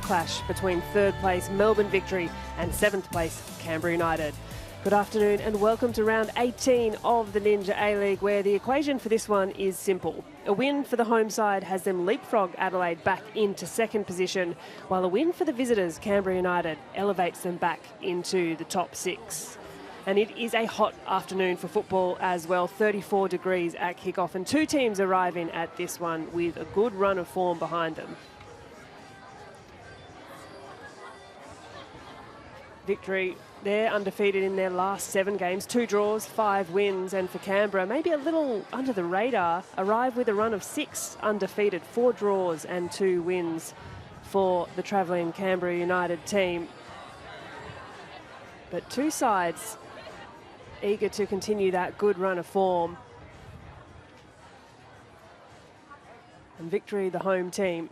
clash between third place Melbourne Victory and seventh place Canberra United. Good afternoon and welcome to round 18 of the Ninja A-League, where the equation for this one is simple. A win for the home side has them leapfrog Adelaide back into second position, while a win for the visitors, Canberra United, elevates them back into the top six. And it is a hot afternoon for football as well, 34 degrees at kickoff, and two teams arriving at this one with a good run of form behind them. Victory, they're undefeated in their last 7 games, 2 draws, 5 wins, and for Canberra, maybe a little under the radar, arrive with a run of 6 undefeated, 4 draws and 2 wins for the travelling Canberra United team. But two sides eager to continue that good run of form. And Victory, the home team.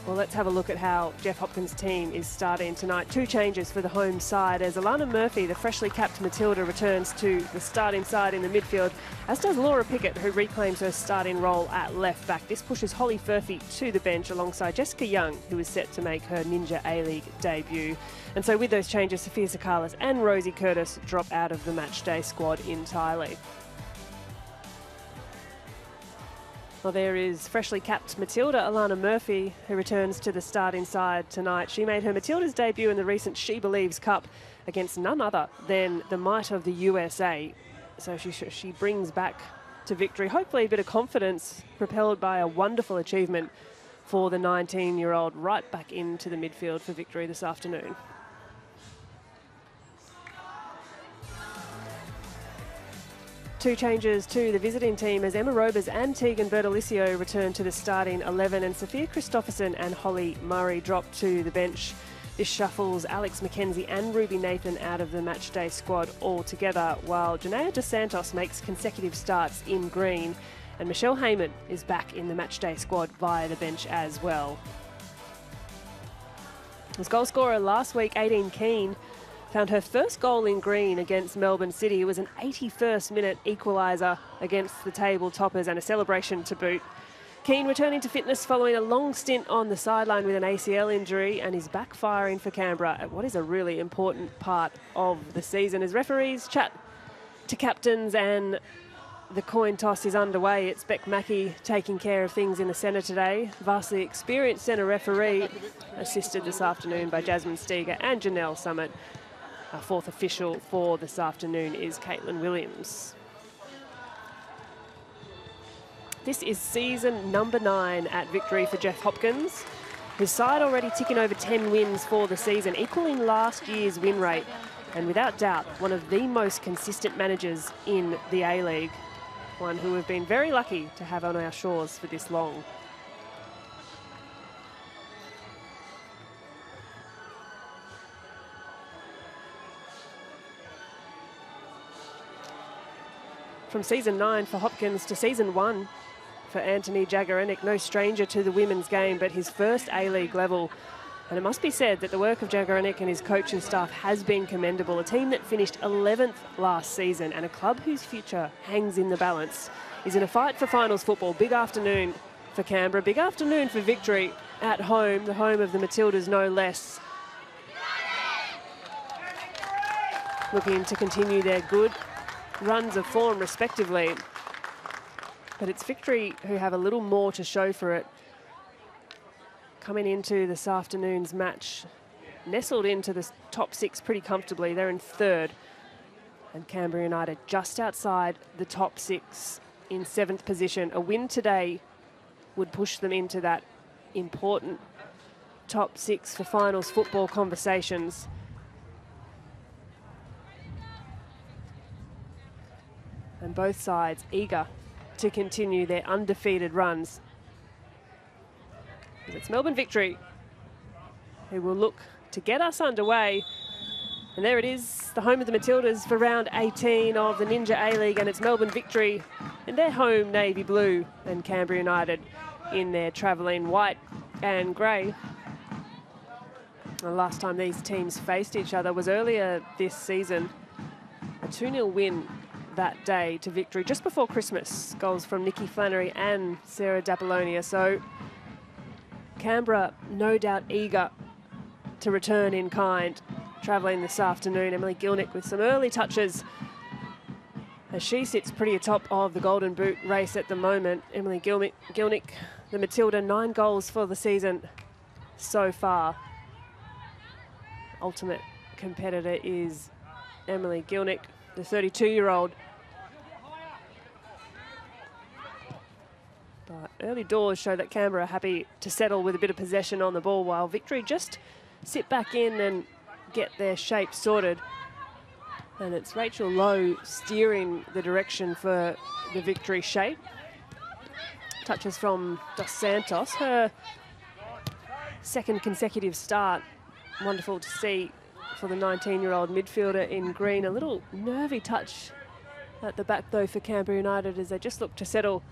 Well, let's have a look at how Jeff Hopkins' team is starting tonight. 2 changes for the home side as Alana Murphy, the freshly capped Matilda, returns to the starting side in the midfield, as does Laura Pickett, who reclaims her starting role at left back. This pushes Holly Furphy to the bench alongside Jessica Young, who is set to make her Ninja A-League debut. And so with those changes, Sophia Sakalis and Rosie Curtis drop out of the matchday squad entirely. Well, there is freshly capped Matilda, Alana Murphy, who returns to the starting side tonight. She made her Matilda's debut in the recent She Believes Cup against none other than the might of the USA. So she brings back to Victory, hopefully a bit of confidence, propelled by a wonderful achievement for the 19-year-old, right back into the midfield for Victory this afternoon. 2 changes to the visiting team as Emma Robers and Tegan Bertolicio return to the starting 11, and Sophia Christopherson and Holly Murray drop to the bench. This shuffles Alex McKenzie and Ruby Nathan out of the matchday squad altogether, while Janaea Dos Santos makes consecutive starts in green, and Michelle Heyman is back in the matchday squad via the bench as well. As goal scorer last week, 18 Keane found her first goal in green against Melbourne City. It was an 81st minute equaliser against the table toppers and a celebration to boot. Keane returning to fitness following a long stint on the sideline with an ACL injury, and is backfiring for Canberra at what is a really important part of the season. As referees chat to captains and the coin toss is underway, it's Beck Mackey taking care of things in the centre today. Vastly experienced centre referee, assisted this afternoon by Jasmine Steger and Janelle Summit. Our 4th official for this afternoon is Caitlin Williams. This is season number 9 at Victory for Jeff Hopkins. His side already ticking over 10 wins for the season, equaling last year's win rate, and without doubt one of the most consistent managers in the A-League, one who we've been very lucky to have on our shores for this long. From season 9 for Hopkins to season 1 for Anthony Jagaranek, no stranger to the women's game, but his first A-League level. And it must be said that the work of Jagaranek and his coaching staff has been commendable. A team that finished 11th last season and a club whose future hangs in the balance is in a fight for finals football. Big afternoon for Canberra, big afternoon for Victory at home, the home of the Matildas no less. Looking to continue their good runs of form respectively, but it's Victory who have a little more to show for it. Coming into this afternoon's match, nestled into the top 6 pretty comfortably. They're in 3rd, and Canberra United just outside the top 6 in 7th position. A win today would push them into that important top 6 for finals football conversations. And both sides eager to continue their undefeated runs. It's Melbourne Victory who will look to get us underway. And there it is, the home of the Matildas for round 18 of the Ninja A-League, and it's Melbourne Victory in their home navy blue and Canberra United in their travelling white and grey. The last time these teams faced each other was earlier this season. A 2-0 win that day to Victory just before Christmas. Goals from Nikki Flannery and Sarah D'Apollonia. So Canberra no doubt eager to return in kind. Travelling this afternoon, Emily Gilnick with some early touches as she sits pretty atop of the Golden Boot race at the moment. Emily Gilnick, the Matilda, 9 goals for the season so far. Ultimate competitor is Emily Gilnick, the 32-year-old. But early doors show that Canberra are happy to settle with a bit of possession on the ball, while Victory just sit back in and get their shape sorted. And it's Rachel Lowe steering the direction for the Victory shape. Touches from Dos Santos, her second consecutive start. Wonderful to see for the 19-year-old midfielder in green. A little nervy touch at the back though for Canberra United as they just look to settle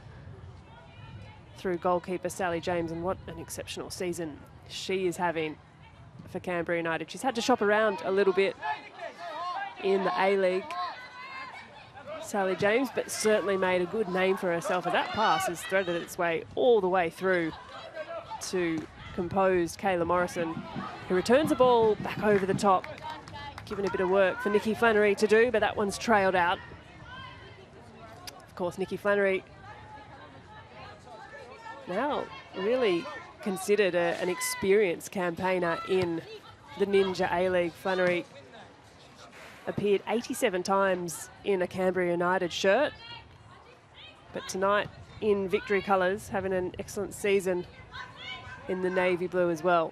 through goalkeeper Sally James, and what an exceptional season she is having for Canberra United. She's had to shop around a little bit in the A-League, Sally James, but certainly made a good name for herself, as that pass has threaded its way all the way through to composed Kayla Morrison, who returns the ball back over the top, given a bit of work for Nikki Flannery to do, but that one's trailed out. Of course, Nikki Flannery now really considered an experienced campaigner in the Ninja A-League. Flannery appeared 87 times in a Canberra United shirt, but tonight in Victory colours, having an excellent season in the navy blue as well.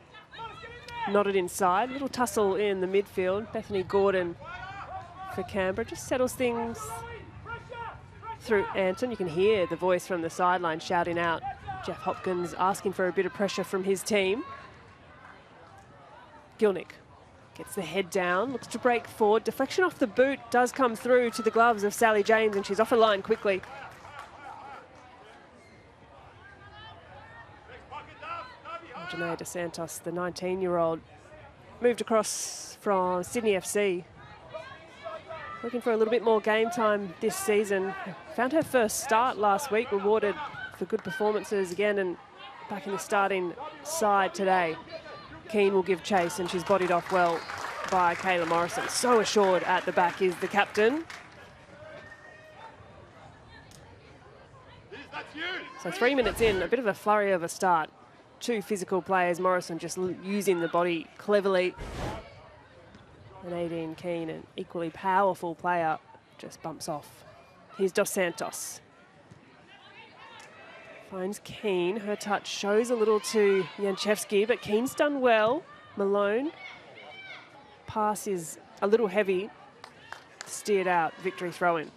Knotted inside, little tussle in the midfield. Bethany Gordon for Canberra just settles things through Anton. You can hear the voice from the sideline shouting out. Jeff Hopkins asking for a bit of pressure from his team. Gilnick gets the head down, looks to break forward. Deflection off the boot does come through to the gloves of Sally James, and she's off her line quickly. Janae Dos Santos, the 19-year-old, moved across from Sydney FC. Looking for a little bit more game time this season. Found her first start last week, rewarded for good performances again, and back in the starting side today. Keane will give chase, and she's bodied off well by Kayla Morrison. So assured at the back is the captain. So 3 minutes in, a bit of a flurry of a start. 2 physical players, Morrison just using the body cleverly. And Nadine Keane, an equally powerful player, just bumps off. Here's Dos Santos. Finds Keane. Her touch shows a little to Janchevsky, but Keane's done well. Malone. Pass is a little heavy. Steered out. Victory throw-in.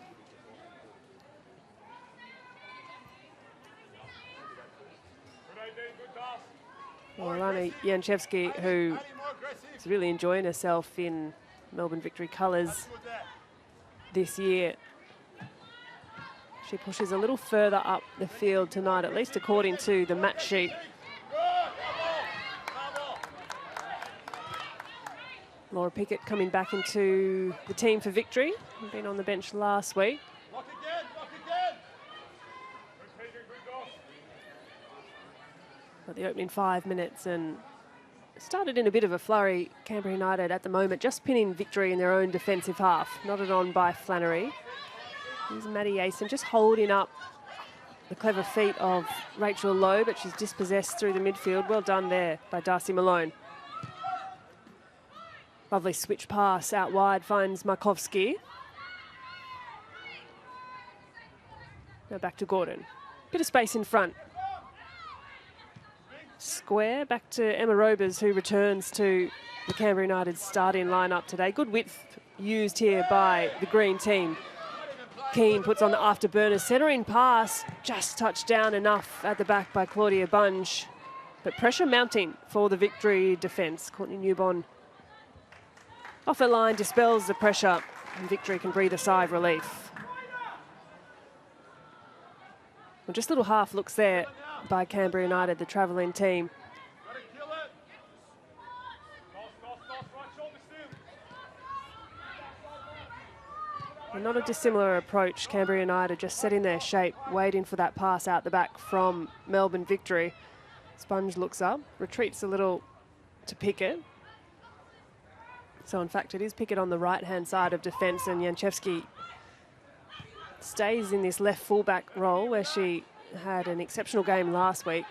Alana Janchevsky, who is really enjoying herself in Melbourne Victory colours this year. She pushes a little further up the field tonight, at least according to the match sheet. Laura Pickett coming back into the team for Victory. Been on the bench last week. But the opening 5 minutes and started in a bit of a flurry. Canberra United at the moment just pinning Victory in their own defensive half. Knotted on by Flannery. Here's Maddie Yason just holding up the clever feet of Rachel Lowe, but she's dispossessed through the midfield. Well done there by Darcy Malone. Lovely switch pass out wide, finds Markovsky. Now back to Gordon. Bit of space in front. Square back to Emma Robers, who returns to the Canberra United starting lineup today. Good width used here by the green team. Keane puts on the afterburner, centering pass, just touched down enough at the back by Claudia Bunge. But pressure mounting for the Victory defence. Courtney Newbon off the line, dispels the pressure, and Victory can breathe a sigh of relief. Well, just little half looks there by Canberra United, the travelling team. And not a dissimilar approach. Canberra United just setting their shape, waiting for that pass out the back from Melbourne Victory. Sponge looks up, retreats a little to Pickett. So in fact, it is Pickett on the right-hand side of defence, and Janchevsky stays in this left fullback role where she had an exceptional game last week.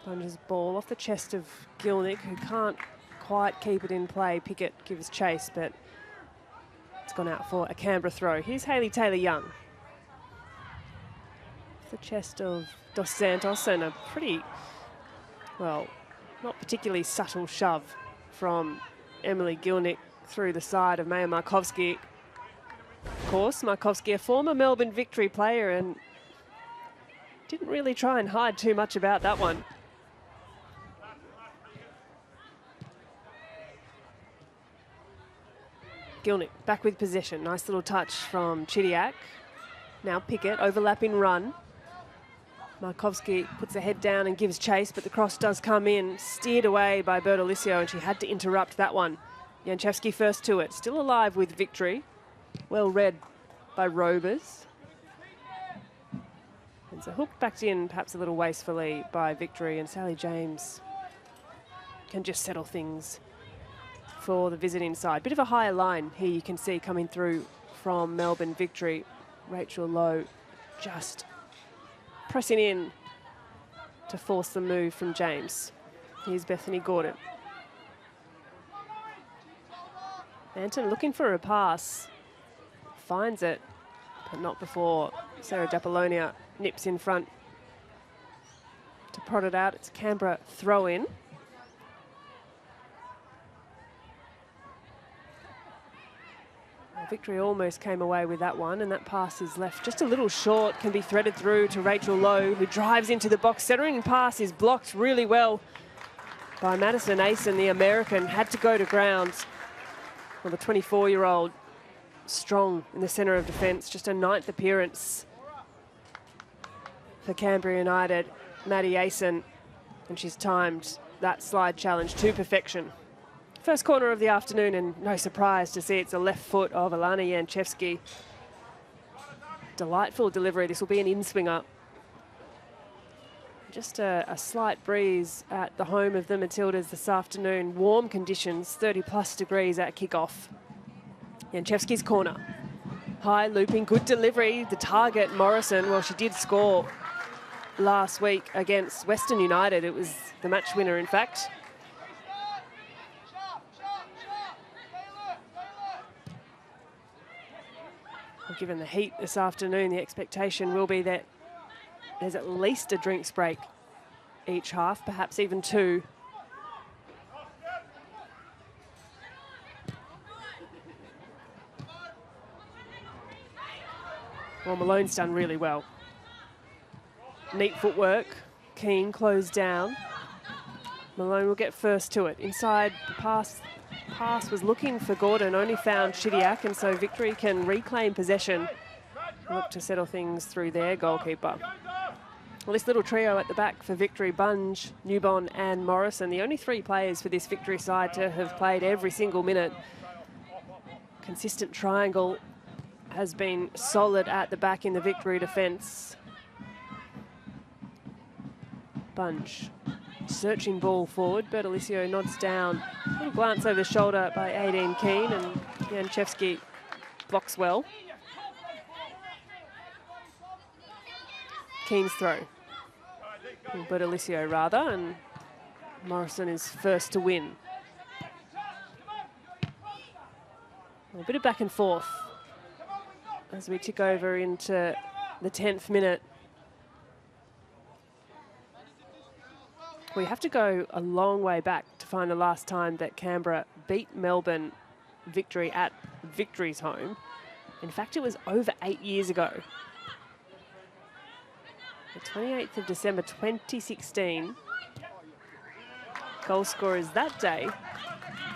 Sponge's ball off the chest of Gilnick, who can't quite keep it in play. Pickett gives chase, but it's gone out for a Canberra throw. Here's Hayley Taylor-Young. The chest of Dos Santos, and a pretty, well, not particularly subtle shove from Emily Gilnick through the side of Maya Markovski. Of course, Markovski, a former Melbourne Victory player, and didn't really try and hide too much about that one. Gilnick back with possession. Nice little touch from Chidiac. Now Pickett, overlapping run. Markovski puts her head down and gives chase, but the cross does come in, steered away by Bertolicio, and she had to interrupt that one. Janchevsky first to it, still alive with Victory. Well read by Rovers. And so hooked back in, perhaps a little wastefully by Victory, and Sally James can just settle things for the visiting side. Bit of a higher line here you can see coming through from Melbourne Victory. Rachel Lowe just pressing in to force the move from James. Here's Bethany Gordon. Anton looking for a pass. Finds it, but not before Sarah D'Apollonia nips in front to prod it out. It's a Canberra throw-in. Victory almost came away with that one, and that pass is left just a little short, can be threaded through to Rachel Lowe, who drives into the box. Centering pass is blocked really well by Madison Asen, the American. Had to go to ground. Well, the 24-year-old, strong in the centre of defence, just a 9th appearance for Canberra United. Maddie Asen, and she's timed that slide challenge to perfection. First corner of the afternoon, and no surprise to see it's a left foot of Alana Janchevsky. Delightful delivery. This will be an in-swinger. Just a slight breeze at the home of the Matildas this afternoon. Warm conditions, 30+ degrees at kickoff. Janchevsky's corner. High looping, good delivery. The target, Morrison, well, she did score last week against Western United. It was the match winner, in fact. Given the heat this afternoon, the expectation will be that there's at least a drinks break each half, perhaps even 2. Well, Malone's done really well. Neat footwork. Keane closed down. Malone will get first to it. Inside the pass was looking for Gordon, only found Chidiac, and so Victory can reclaim possession. Look to settle things through their goalkeeper. Well, this little trio at the back for Victory, Bunge, Newbon and Morrison, the only 3 players for this Victory side to have played every single minute. Consistent triangle has been solid at the back in the Victory defence. Bunge. Searching ball forward. Bertolicio nods down. A little glance over the shoulder by Aideen Keane, and Janchevsky blocks well. Keane's throw. Bertolicio rather, and Morrison is first to win. A bit of back and forth as we tick over into the 10th minute. We have to go a long way back to find the last time that Canberra beat Melbourne Victory at Victory's home. In fact, it was over 8 years ago. The 28th of December 2016. Goal scorers that day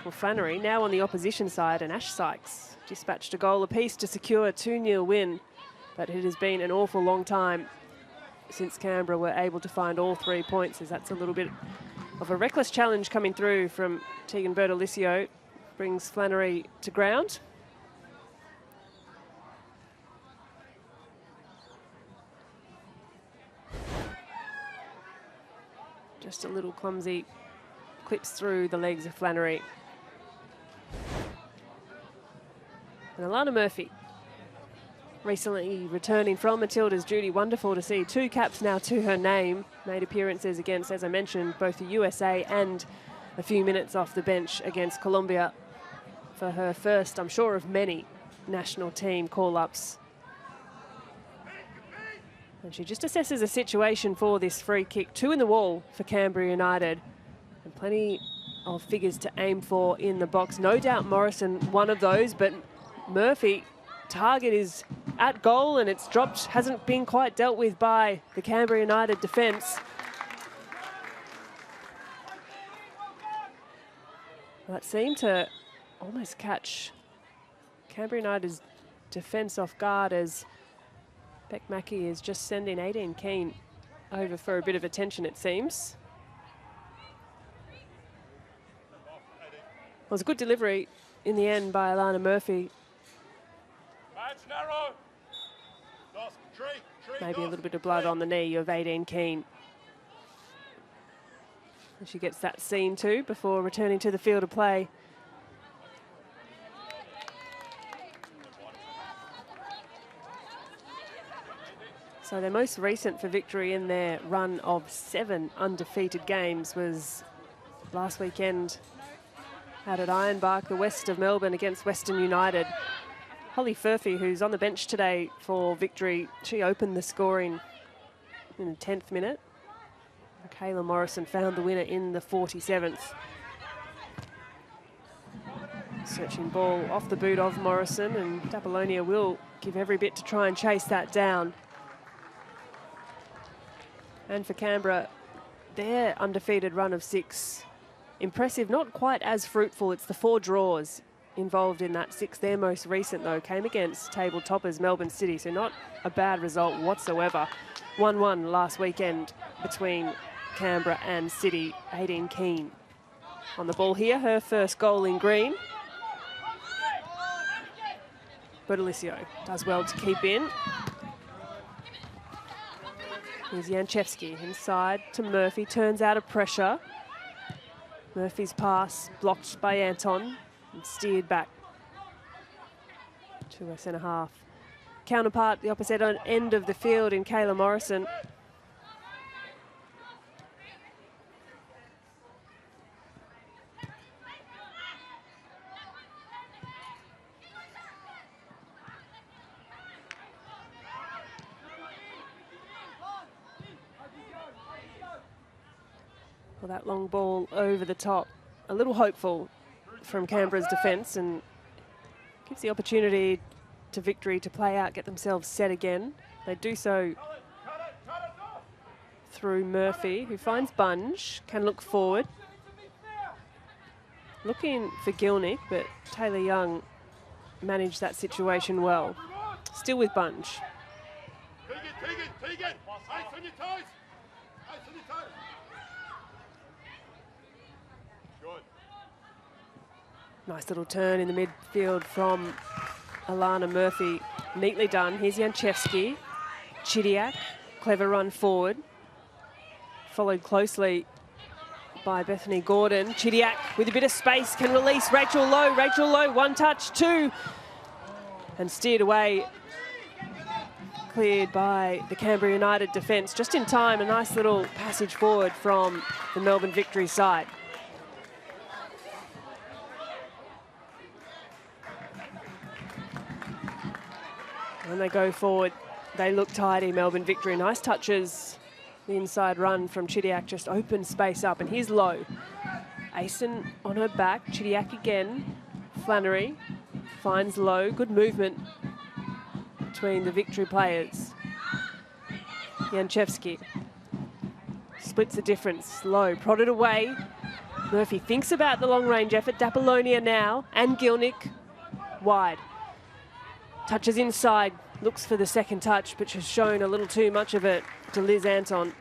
were Flannery, now on the opposition side, and Ash Sykes dispatched a goal apiece to secure a 2-0 win. But it has been an awful long time since Canberra were able to find all 3 points, as that's a little bit of a reckless challenge coming through from Tegan Bertolicio. Brings Flannery to ground. Just a little clumsy, clips through the legs of Flannery. And Alana Murphy, recently returning from Matilda's duty. Wonderful to see 2 caps now to her name. Made appearances against, as I mentioned, both the USA and a few minutes off the bench against Colombia for her first, I'm sure, of many national team call-ups. And she just assesses a situation for this free kick. 2 in the wall for Canberra United. And plenty of figures to aim for in the box. No doubt Morrison one of those, but Murphy, target is at goal and it's dropped, hasn't been quite dealt with by the Canberra United defence. That seemed to almost catch Canberra United's defence off guard as Beck Mackey is just sending 18 Keane over for a bit of attention, it seems. It was a good delivery in the end by Alana Murphy. Maybe a little bit of blood on the knee of 18 Keane. And she gets that seen too before returning to the field of play. So their most recent for victory in their run of 7 undefeated games was last weekend out at Ironbark, the west of Melbourne, against Western United. Holly Furphy, who's on the bench today for victory, she opened the scoring in the 10th minute. And Kayla Morrison found the winner in the 47th. Searching ball off the boot of Morrison, and Apollonia will give every bit to try and chase that down. And for Canberra, their undefeated run of 6, impressive, not quite as fruitful. It's the 4 draws involved in that 6. Their most recent, though, came against table toppers Melbourne City, so not a bad result whatsoever. 1-1 last weekend between Canberra and City. 18 Keane on the ball here, her first goal in green. But Alicio does well to keep in. Here's Janchevsky inside to Murphy, turns out of pressure. Murphy's pass blocked by Anton and steered back to a centre half. Counterpart, the opposite end of the field in Kayla Morrison. Well, that long ball over the top, a little hopeful from Canberra's defence, and gives the opportunity to victory to play out, get themselves set again. They do so through Murphy, who finds Bunge, can look forward. Looking for Gilnick, but Taylor Young managed that situation well. Still with Bunge. Nice little turn in the midfield from Alana Murphy. Neatly done. Here's Janchevsky. Chidiac, clever run forward. Followed closely by Bethany Gordon. Chidiac with a bit of space can release Rachel Lowe. Rachel Lowe, 1 touch, 2. And steered away. Cleared by the Canberra United defence. Just in time, a nice little passage forward from the Melbourne Victory side. When they go forward, they look tidy, Melbourne Victory. Nice touches. The inside run from Chidiac just opens space up. And here's Lowe. Asen on her back. Chidiac again. Flannery finds Lowe. Good movement between the Victory players. Janchevsky splits the difference. Lowe prodded away. Murphy thinks about the long-range effort. Apollonia now. And Gilnick wide. Touches inside, looks for the second touch, but has shown a little too much of it to Liz Anton.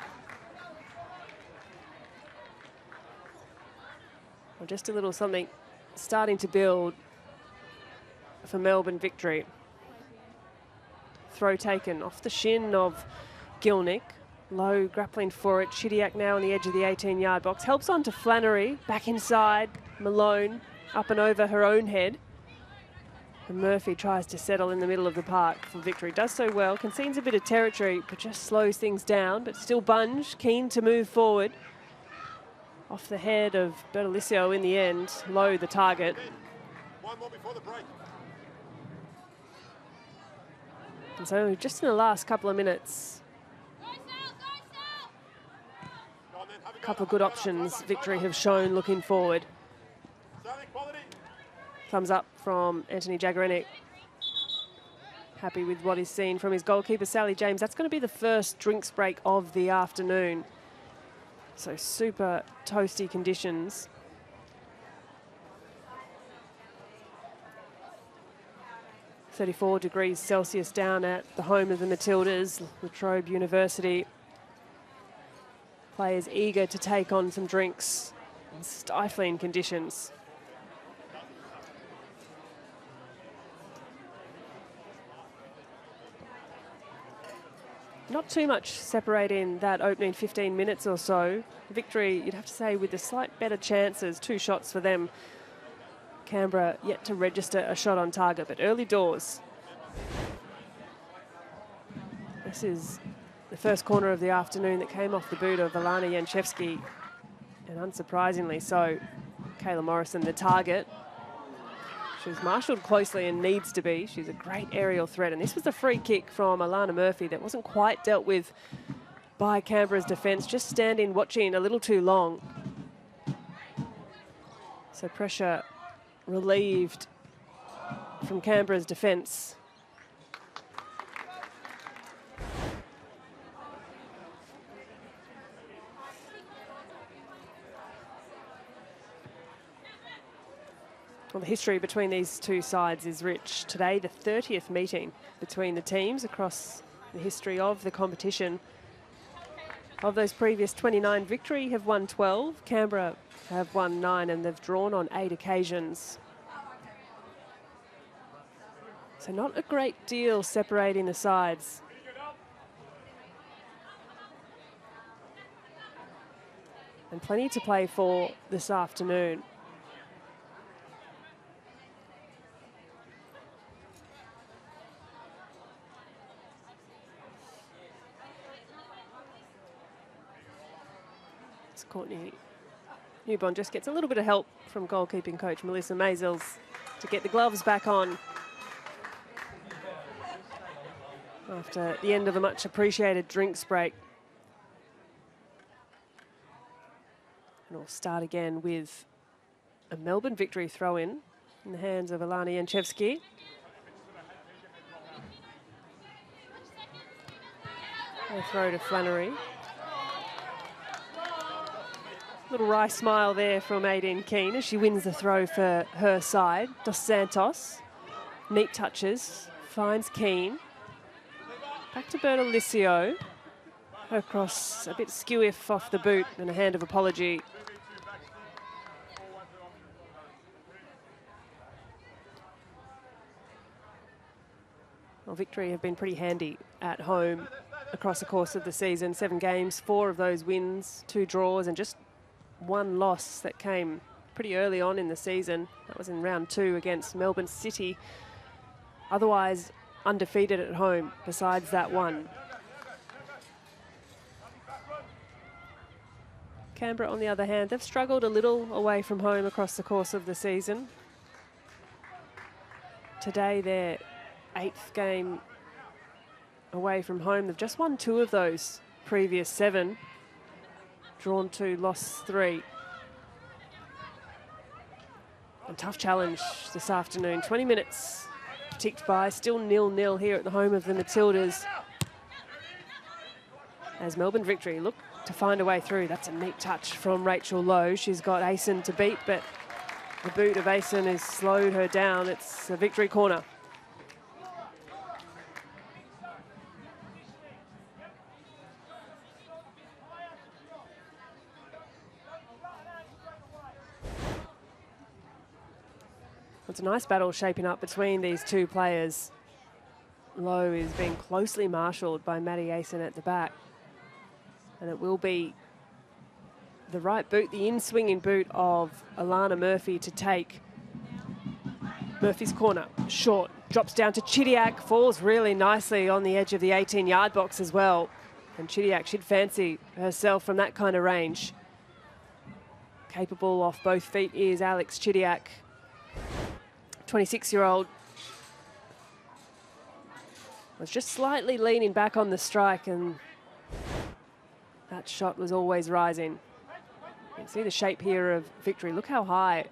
Well, just a little something starting to build for Melbourne Victory. Throw taken off the shin of Gilnick. Low grappling for it. Chidiac now on the edge of the 18-yard box. Helps on to Flannery. Back inside. Malone up and over her own head. And Murphy tries to settle in the middle of the park for victory. Does so well. Concedes a bit of territory, but just slows things down. But still Bunge, keen to move forward. Off the head of Bertolicio in the end. Low the target. One more before the break. And so just in the last couple of minutes, a couple of good options victory have shown looking forward. Thumbs up from Anthony Jagorenic. Happy with what he's seen from his goalkeeper, Sally James. That's going to be the first drinks break of the afternoon. So super toasty conditions. .34 degrees Celsius down at the home of the Matildas, La Trobe University. Players eager to take on some drinks in stifling conditions. Not too much separating that opening 15 minutes or so. Victory, you'd have to say, with the slight better chances, 2 shots for them. Canberra yet to register a shot on target, but early doors. This is the first corner of the afternoon that came off the boot of Alana Janchevski. And unsurprisingly so, Kayla Morrison, the target. She's marshalled closely and needs to be. She's a great aerial threat. And this was a free kick from Alana Murphy that wasn't quite dealt with by Canberra's defence, just standing watching a little too long. So pressure relieved from Canberra's defence. Well, the history between these two sides is rich. Today, the 30th meeting between the teams across the history of the competition. Of those previous 29, Victory have won 12, Canberra have won 9, and they've drawn on 8 occasions. So not a great deal separating the sides. And plenty to play for this afternoon. Courtney Newborn just gets a little bit of help from goalkeeping coach Melissa Maisels to get the gloves back on after the end of a much appreciated drinks break. And we'll start again with a Melbourne Victory throw-in in the hands of Alana Janchevski. A throw to Flannery. Little wry smile there from Aideen Keane as she wins the throw for her side. Dos Santos, neat touches, finds Keane. Back to Bertolicio. Her cross a bit skew-iff off the boot and a hand of apology. Well, Victory have been pretty handy at home across the course of the season. 7 games, 4 of those wins, 2 draws, and just 1 loss that came pretty early on in the season. That was in round 2 against Melbourne City. Otherwise undefeated at home besides that one. Canberra, on the other hand, they've struggled a little away from home across the course of the season. Today, their 8th game away from home. They've just won 2 of those previous 7. Drawn 2, lost 3. A tough challenge this afternoon. 20 minutes ticked by, still 0-0 here at the home of the Matildas. As Melbourne Victory look to find a way through. That's a neat touch from Rachel Lowe. She's got Asen to beat, but the boot of Asen has slowed her down. It's a Victory corner. It's a nice battle shaping up between these two players. Lowe is being closely marshalled by Maddie Asen at the back. And it will be the right boot, the in-swinging boot of Alana Murphy to take. Murphy's corner, short, drops down to Chidiac, falls really nicely on the edge of the 18-yard box as well. And Chidiac, she'd fancy herself from that kind of range. Capable off both feet is Alex Chidiac, 26-year-old. Was just slightly leaning back on the strike, and that shot was always rising. You can see the shape here of Victory. Look how high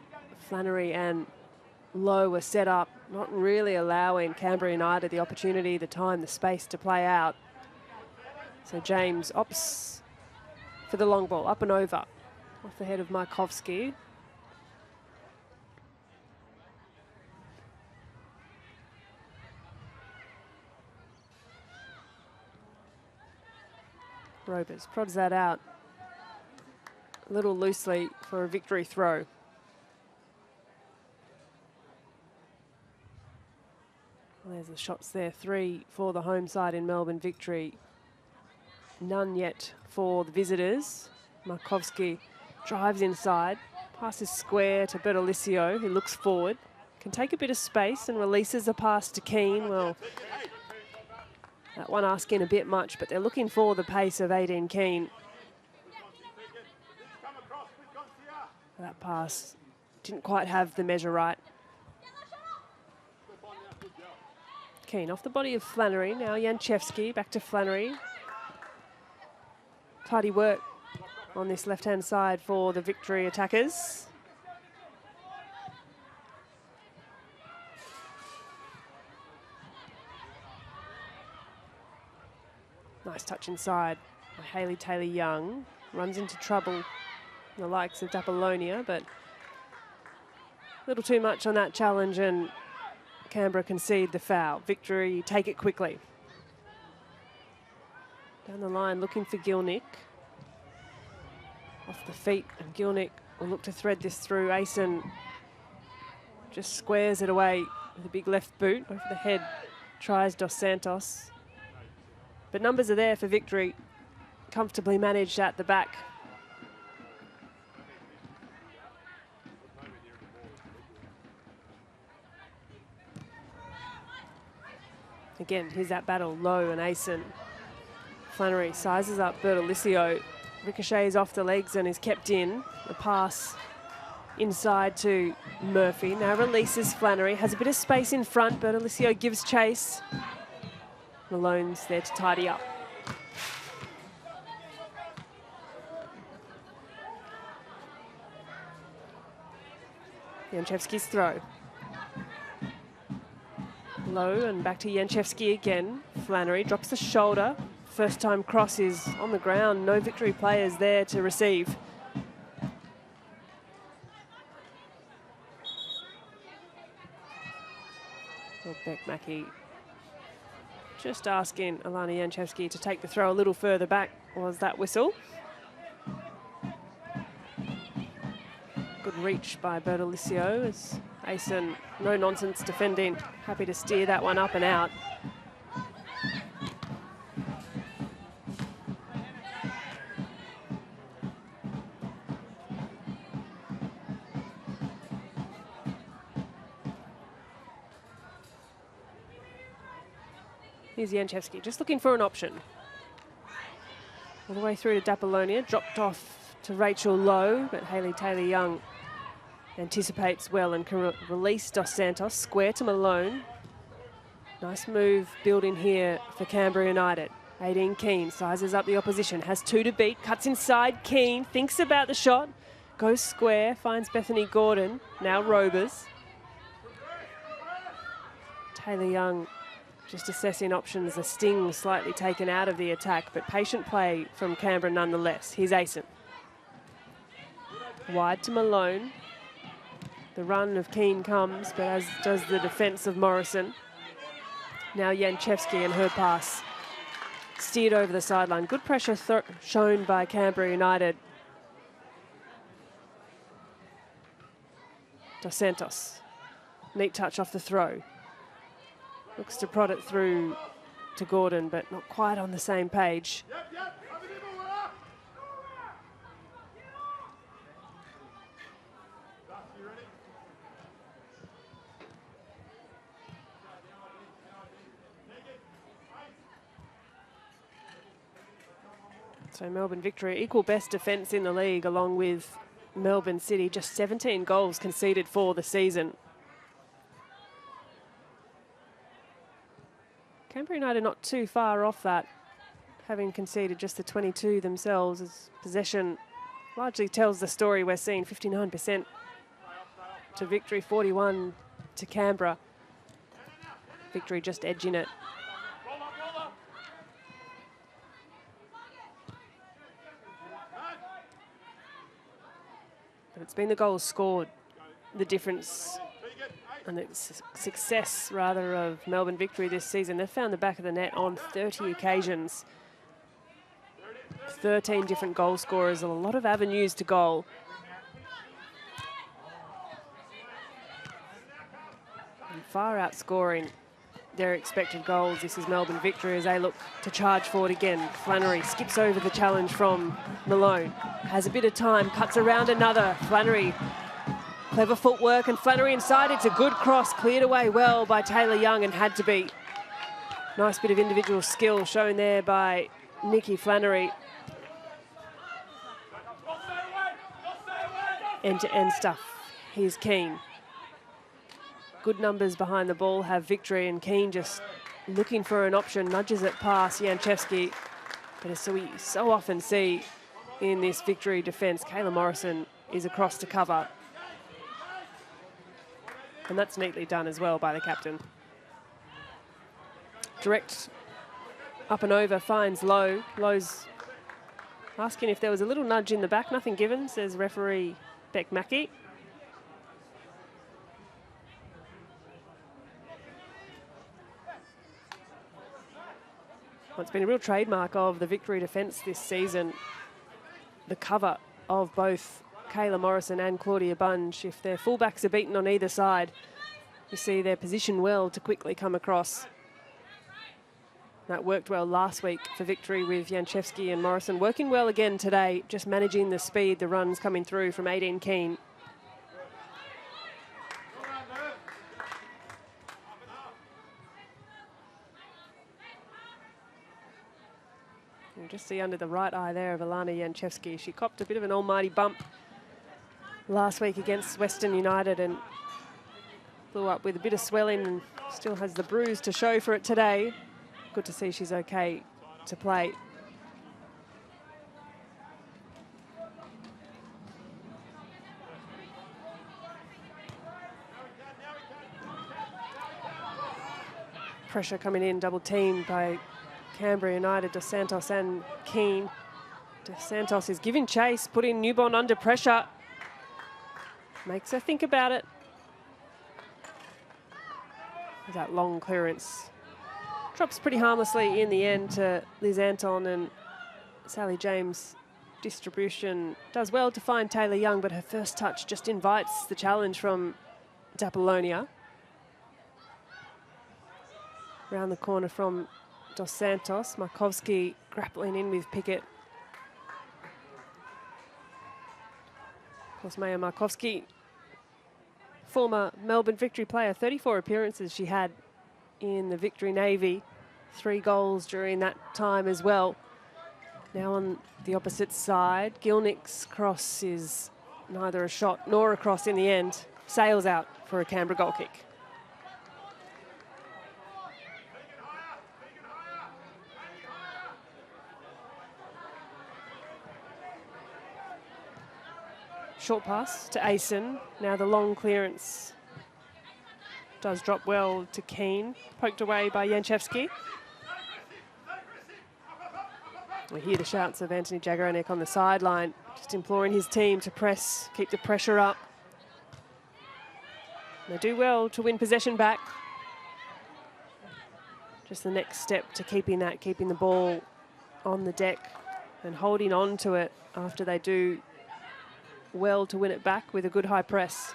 Flannery and Lowe were set up, not really allowing Canberra United the opportunity, the time, the space to play out. So James opts for the long ball, up and over, off the head of Markovsky. Robers prods that out a little loosely for a Victory throw. Well, there's the shots there, 3 for the home side in Melbourne Victory. None yet for the visitors. Markovsky drives inside, passes square to Bertolicio, who looks forward, can take a bit of space and releases a pass to Keane. Well, that one asking a bit much, but they're looking for the pace of 18 Keane. That pass didn't quite have the measure right. Keane off the body of Flannery. Now Janchevsky back to Flannery. Tidy work on this left-hand side for the Victory attackers. Nice touch inside by Hayley Taylor-Young. Runs into trouble, the likes of Dapolonia, but a little too much on that challenge, and Canberra concede the foul. Victory take it quickly. Down the line looking for Gilnick. Off the feet, and Gilnick will look to thread this through. Asen just squares it away with a big left boot. Over the head tries Dos Santos. But numbers are there for Victory. Comfortably managed at the back. Again, here's that battle, Lowe and Asen. Flannery sizes up Bertolicio, ricochets off the legs and is kept in. The pass inside to Murphy. Now releases Flannery, has a bit of space in front. Bertolicio gives chase. Malone's there to tidy up. Janchevsky's throw. Low and back to Janchevsky again. Flannery drops the shoulder. First time cross is on the ground. No Victory players there to receive. Well, Beck Mackey just asking Alana Janchevsky to take the throw a little further back was that whistle. Good reach by Bertolicio as Asen, no nonsense defending, happy to steer that one up and out. Here's Janchevsky, just looking for an option. All the way through to Dapolonia, dropped off to Rachel Lowe, but Hayley Taylor-Young anticipates well and can release Dos Santos, square to Malone. Nice move building here for Canberra United. 18 Keane sizes up the opposition, has 2 to beat, cuts inside. Keane thinks about the shot, goes square, finds Bethany Gordon, now Robers. Taylor-Young just assessing options, a sting slightly taken out of the attack, but patient play from Canberra nonetheless. Here's Asen. Wide to Malone. The run of Keane comes, but as does the defence of Morrison. Now Janchevsky and her pass steered over the sideline. Good pressure shown by Canberra United. Dos Santos. Neat touch off the throw. Looks to prod it through to Gordon, but not quite on the same page. So Melbourne Victory, equal best defence in the league along with Melbourne City, just 17 goals conceded for the season. Canberra United not too far off that, having conceded just the 22 themselves, as possession largely tells the story. We're seeing 59% to Victory, 41 to Canberra. Victory just edging it. But it's been the goals scored, the difference and the success, rather, of Melbourne Victory this season. They've found the back of the net on 30 occasions. 13 different goal scorers, a lot of avenues to goal. And far outscoring their expected goals. This is Melbourne Victory as they look to charge forward again. Flannery skips over the challenge from Malone. Has a bit of time, cuts around another. Flannery, clever footwork, and Flannery inside. It's a good cross, cleared away well by Taylor Young, and had to be. Nice bit of individual skill shown there by Nikki Flannery. End-to-end stuff. Here's Keane. Good numbers behind the ball have Victory, and Keane just looking for an option, nudges it past Janchevsky. But as we so often see in this Victory defence, Kayla Morrison is across to cover. And that's neatly done as well by the captain. Direct up and over, finds Lowe. Lowe's asking if there was a little nudge in the back. Nothing given, says referee Beck Mackey. Well, it's been a real trademark of the Victory defence this season, the cover of both Kayla Morrison and Claudia Bunge. If their fullbacks are beaten on either side, you see they're positioned well to quickly come across. That worked well last week for Victory with Janchevsky and Morrison. Working well again today, just managing the speed, the runs coming through from Aideen Keane. You just see under the right eye there of Alana Janchevsky. She copped a bit of an almighty bump last week against Western United and blew up with a bit of swelling, and still has the bruise to show for it today. Good to see she's okay to play. Pressure coming in, double teamed by Canberra United, Dos Santos and Keane. Dos Santos is giving chase, putting Newborn under pressure. Makes her think about it. That long clearance drops pretty harmlessly in the end to Liz Anton, and Sally James' distribution does well to find Taylor Young, but her first touch just invites the challenge from D'Apollonia. Round the corner from Dos Santos, Markovski grappling in with Pickett. Of course, Maya Markovski, former Melbourne Victory player, 34 appearances she had in the Victory Navy, 3 goals during that time as well. Now on the opposite side, Gilnick's cross is neither a shot nor a cross in the end. Sails out for a Canberra goal kick. Short pass to Asen. Now the long clearance does drop well to Keane. Poked away by Janchevsky. We hear the shouts of Anthony Jagoranek on the sideline, just imploring his team to press, keep the pressure up. They do well to win possession back. Just the next step to keeping the ball on the deck and holding on to it after they do well to win it back with a good high press.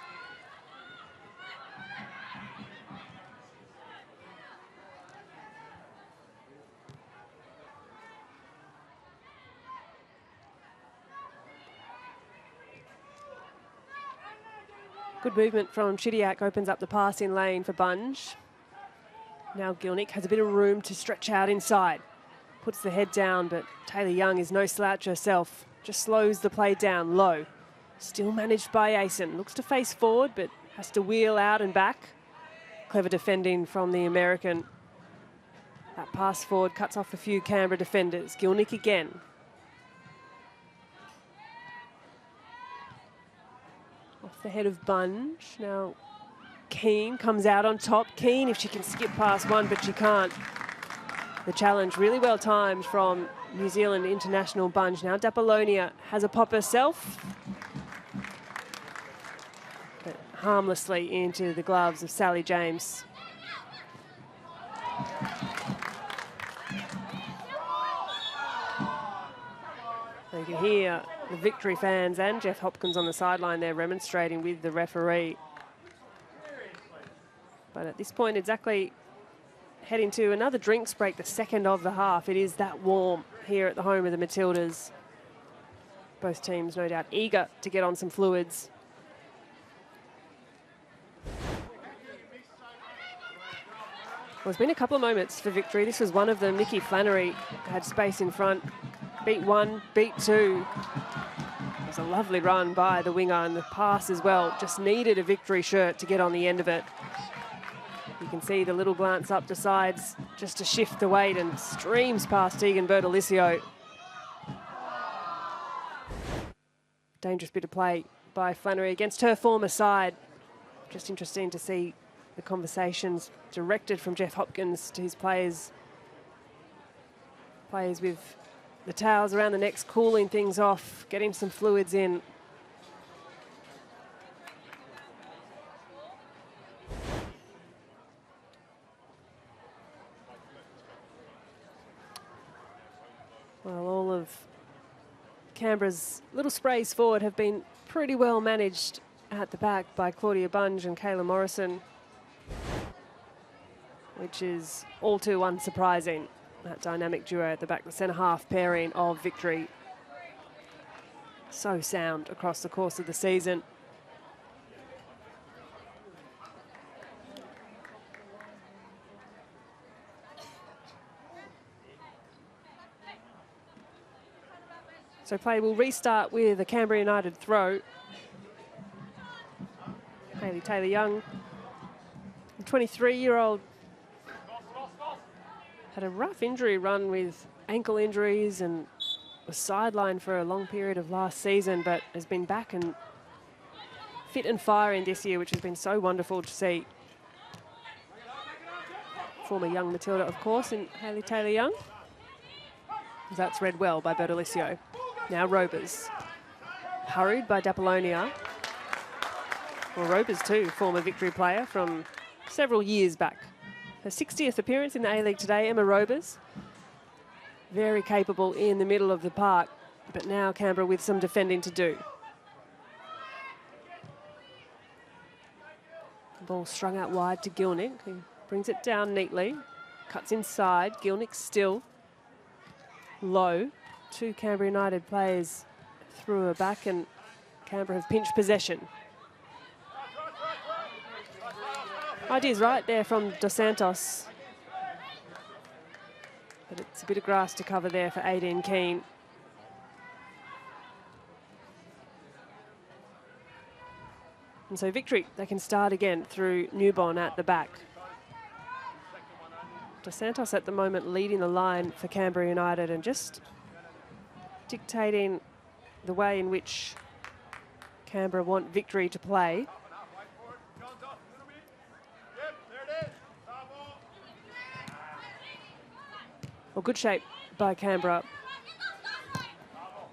Good movement from Chidiac, opens up the passing lane for Bunge. Now Gilnick has a bit of room to stretch out inside. puts the head down, but Taylor Young is no slouch herself. Just slows the play down low. Still managed by Asen. Looks to face forward, but has to wheel out and back. Clever defending from the American. That pass forward cuts off a few Canberra defenders. Gilnick again. Off the head of Bunge. Now Keane comes out on top. Keane, if she can skip past one, but she can't. The challenge really well timed from New Zealand international Bunge. Now Dapolonia has a pop herself, but harmlessly into the gloves of Sally James. You can hear the Victory fans and Jeff Hopkins on the sideline there remonstrating with the referee. But at this point, exactly heading to another drinks break, the second of the half. It is that warm here at the home of the Matildas. Both teams, no doubt, eager to get on some fluids. Well, there's been a couple of moments for Victory. This was one of them. Nikki Flannery had space in front. Beat one, beat two. It was a lovely run by the winger, and the pass as well. Just needed a Victory shirt to get on the end of it. You can see the little glance up to sides just to shift the weight, and streams past Tegan Bertolicio. Dangerous bit of play by Flannery against her former side. Just interesting to see the conversations directed from Jeff Hopkins to his players. Players with the towels around the necks, cooling things off, getting some fluids in. Well, all of Canberra's little sprays forward have been pretty well managed at the back by Claudia Bunge and Kayla Morrison, which is all too unsurprising. That dynamic duo at the back, the centre half pairing of Victory. So sound across the course of the season. So play will restart with a Canberra United throw. Hayley Taylor-Young, 23-year-old, had a rough injury run with ankle injuries and was sidelined for a long period of last season, but has been back and fit and firing this year, which has been so wonderful to see. Former young Matilda, of course, in Hayley Taylor-Young. That's read well by Bertolicio. Now Robers, hurried by Dapolonia. Well, Robers too, former Victory player from several years back. Her 60th appearance in the A-League today, Emma Robers. Very capable in the middle of the park, but now Canberra with some defending to do. The ball strung out wide to Gilnick, who brings it down neatly. Cuts inside, Gilnick still low. Two Canberra United players through her back, and Canberra have pinched possession. Ideas right there from Dos Santos. But it's a bit of grass to cover there for Aideen Keane. And so Victory, they can start again through Newbon at the back. Dos Santos at the moment leading the line for Canberra United and just dictating the way in which Canberra want Victory to play. Well, good shape by Canberra.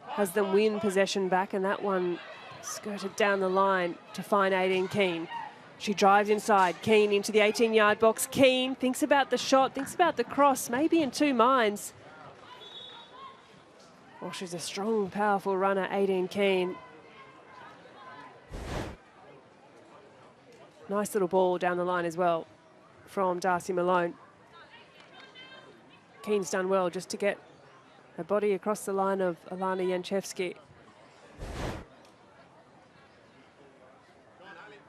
Has them win possession back, and that one skirted down the line to find Aideen Keane. She drives inside. Keane into the 18-yard box. Keane thinks about the shot, thinks about the cross, maybe in two minds. Well, she's a strong, powerful runner, Aideen Keane. Nice little ball down the line as well from Darcy Malone. Keane's done well just to get her body across the line of Alana Janchevsky.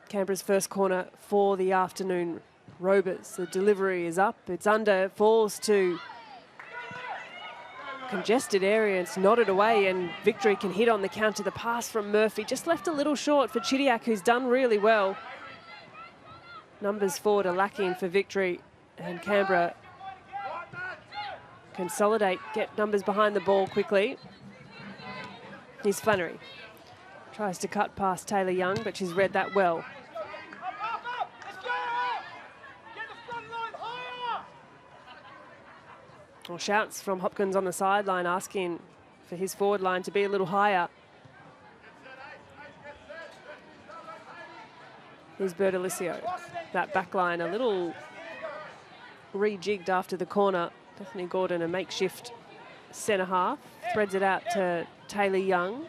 Canberra's first corner for the afternoon. Robers, the delivery is up, it's under, falls to congested area. It's nodded away, and Victory can hit on the counter. The pass from Murphy just left a little short for Chidiac, who's done really well. Numbers forward are lacking for Victory, and Canberra consolidate, get numbers behind the ball quickly. Here's Flannery. Tries to cut past Taylor Young, but she's read that well. Well, shouts from Hopkins on the sideline asking for his forward line to be a little higher. Here's Bertolicio. That back line a little rejigged after the corner. Bethany Gordon, a makeshift centre half, threads it out to Taylor Young.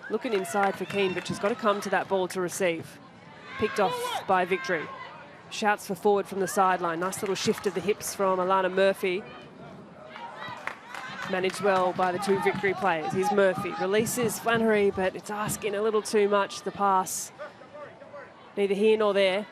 Looking inside for Keane, but she's got to come to that ball to receive. Picked off by Victory. Shouts for forward from the sideline. Nice little shift of the hips from Alana Murphy. Managed well by the two Victory players. Here's Murphy. Releases Flannery, but it's asking a little too much, the pass. Neither here nor there.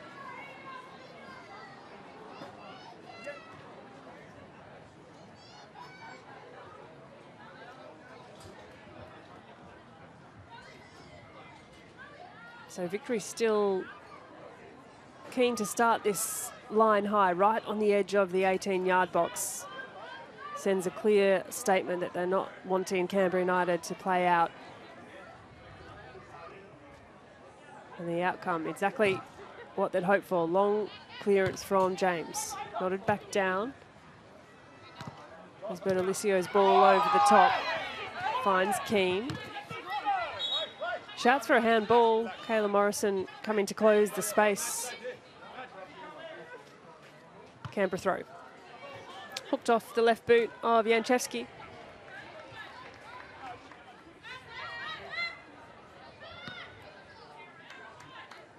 So Victory still keen to start this line high, right on the edge of the 18-yard box. Sends a clear statement that they're not wanting Canberra United to play out. And the outcome, exactly what they'd hoped for. Long clearance from James. Nodded back down. There's Bertolicio's ball over the top. Finds Keane. Shouts for a handball. Kayla Morrison coming to close the space. Canberra throw. Hooked off the left boot of Janchevski.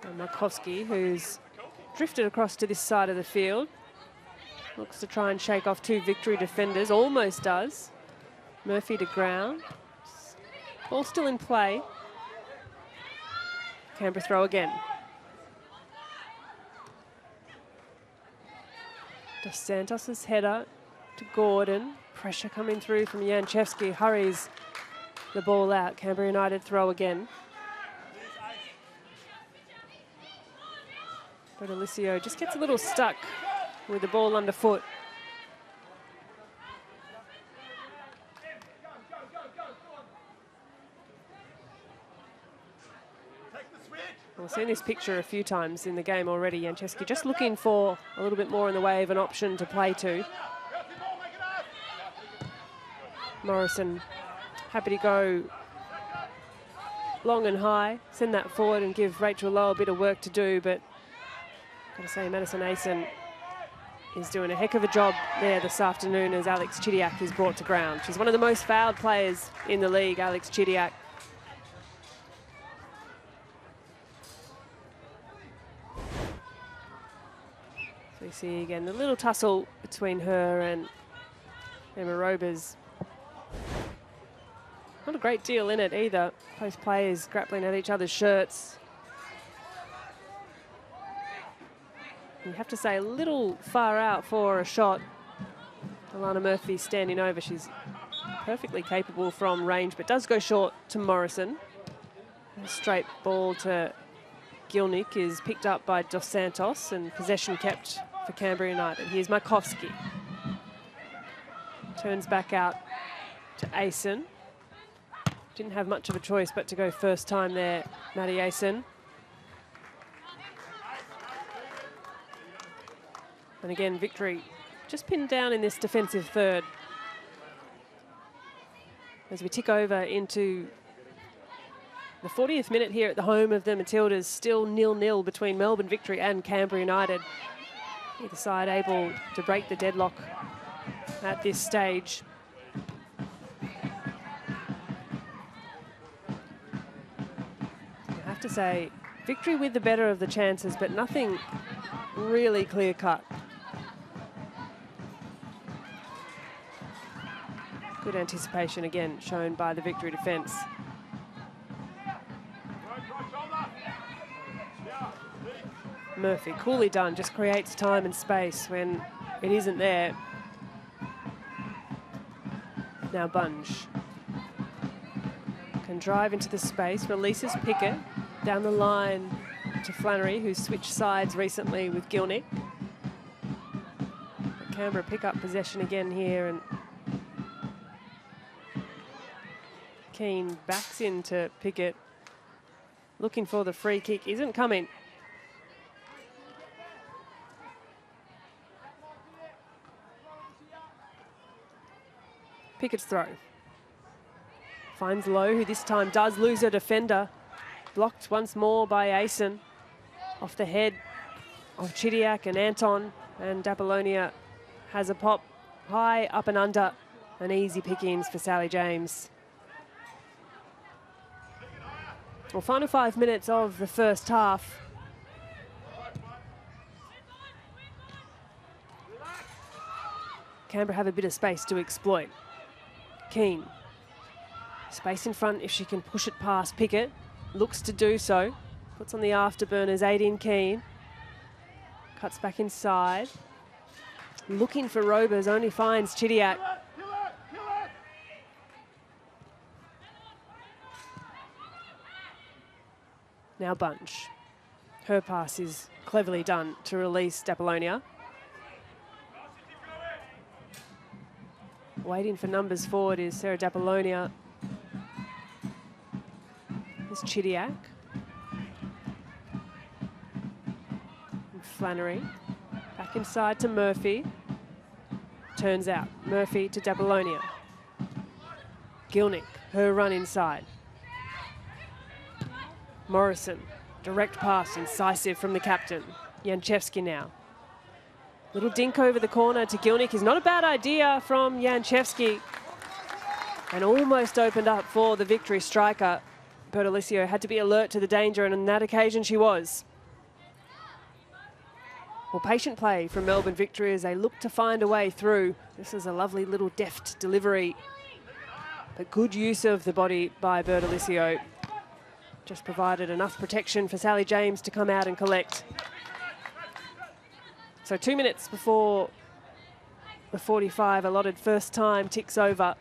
And Markowski, who's drifted across to this side of the field. Looks to try and shake off two Victory defenders. Almost does. Murphy to ground. Ball still in play. Canberra throw again. Dos Santos' header to Gordon. Pressure coming through from Janchevski. Hurries the ball out. Canberra United throw again. Bertolicio just gets a little stuck with the ball underfoot. We've seen this picture a few times in the game already. Janchevski just looking for a little bit more in the way of an option to play to. Morrison happy to go long and high, send that forward and give Rachel Lowe a bit of work to do, but got to say Madison Asen is doing a heck of a job there this afternoon as Alex Chidiac is brought to ground. She's one of the most fouled players in the league, Alex Chidiac. So you see again the little tussle between her and Emma Robers. Not a great deal in it either. Both players grappling at each other's shirts. You have to say a little far out for a shot. Alana Murphy standing over. She's perfectly capable from range, but does go short to Morrison. A straight ball to Gilnick is picked up by Dos Santos and possession kept for Canberra United. Here's Markowski. Turns back out to Asen. Didn't have much of a choice but to go first time there, Maddie Asen. And again, Victory just pinned down in this defensive third. As we tick over into the 40th minute here at the home of the Matildas, still 0-0 between Melbourne Victory and Canberra United. Either side able to break the deadlock at this stage. I have to say, Victory with the better of the chances, but nothing really clear-cut. Good anticipation again shown by the Victory defence. Murphy, coolly done, just creates time and space when it isn't there. Now Bunge can drive into the space, releases Pickett down the line to Flannery, who's switched sides recently with Gilnick. Canberra pick up possession again here, and Keane backs into Pickett, looking for the free kick, isn't coming. Pickett's throw. Finds Lowe, who this time does lose a defender. Blocked once more by Asen. Off the head of Chidiac and Anton, and Apollonia has a pop high, up and under, and easy pickings for Sally James. Well, final 5 minutes of the first half. Canberra have a bit of space to exploit. Keane. Space in front if she can push it past Pickett. Looks to do so. Puts on the afterburners, Aideen Keane. Cuts back inside. Looking for Robers, only finds Chidiac. Now Bunge. Her pass is cleverly done to release Apollonia. Waiting for numbers forward is Sarah Apollonia. There's Chidiac. And Flannery. Back inside to Murphy. Turns out. Murphy to Apollonia. Gilnick, her run inside. Morrison, direct pass, incisive from the captain. Janchevsky now. Little dink over the corner to Gilnick is not a bad idea from Janchevsky. And almost opened up for the victory striker. Bertolicio had to be alert to the danger, and on that occasion she was. Well, patient play from Melbourne Victory as they look to find a way through. This is a lovely little deft delivery, but good use of the body by Bertolicio. Just provided enough protection for Sally James to come out and collect. So 2 minutes before the 45 allotted first time ticks over.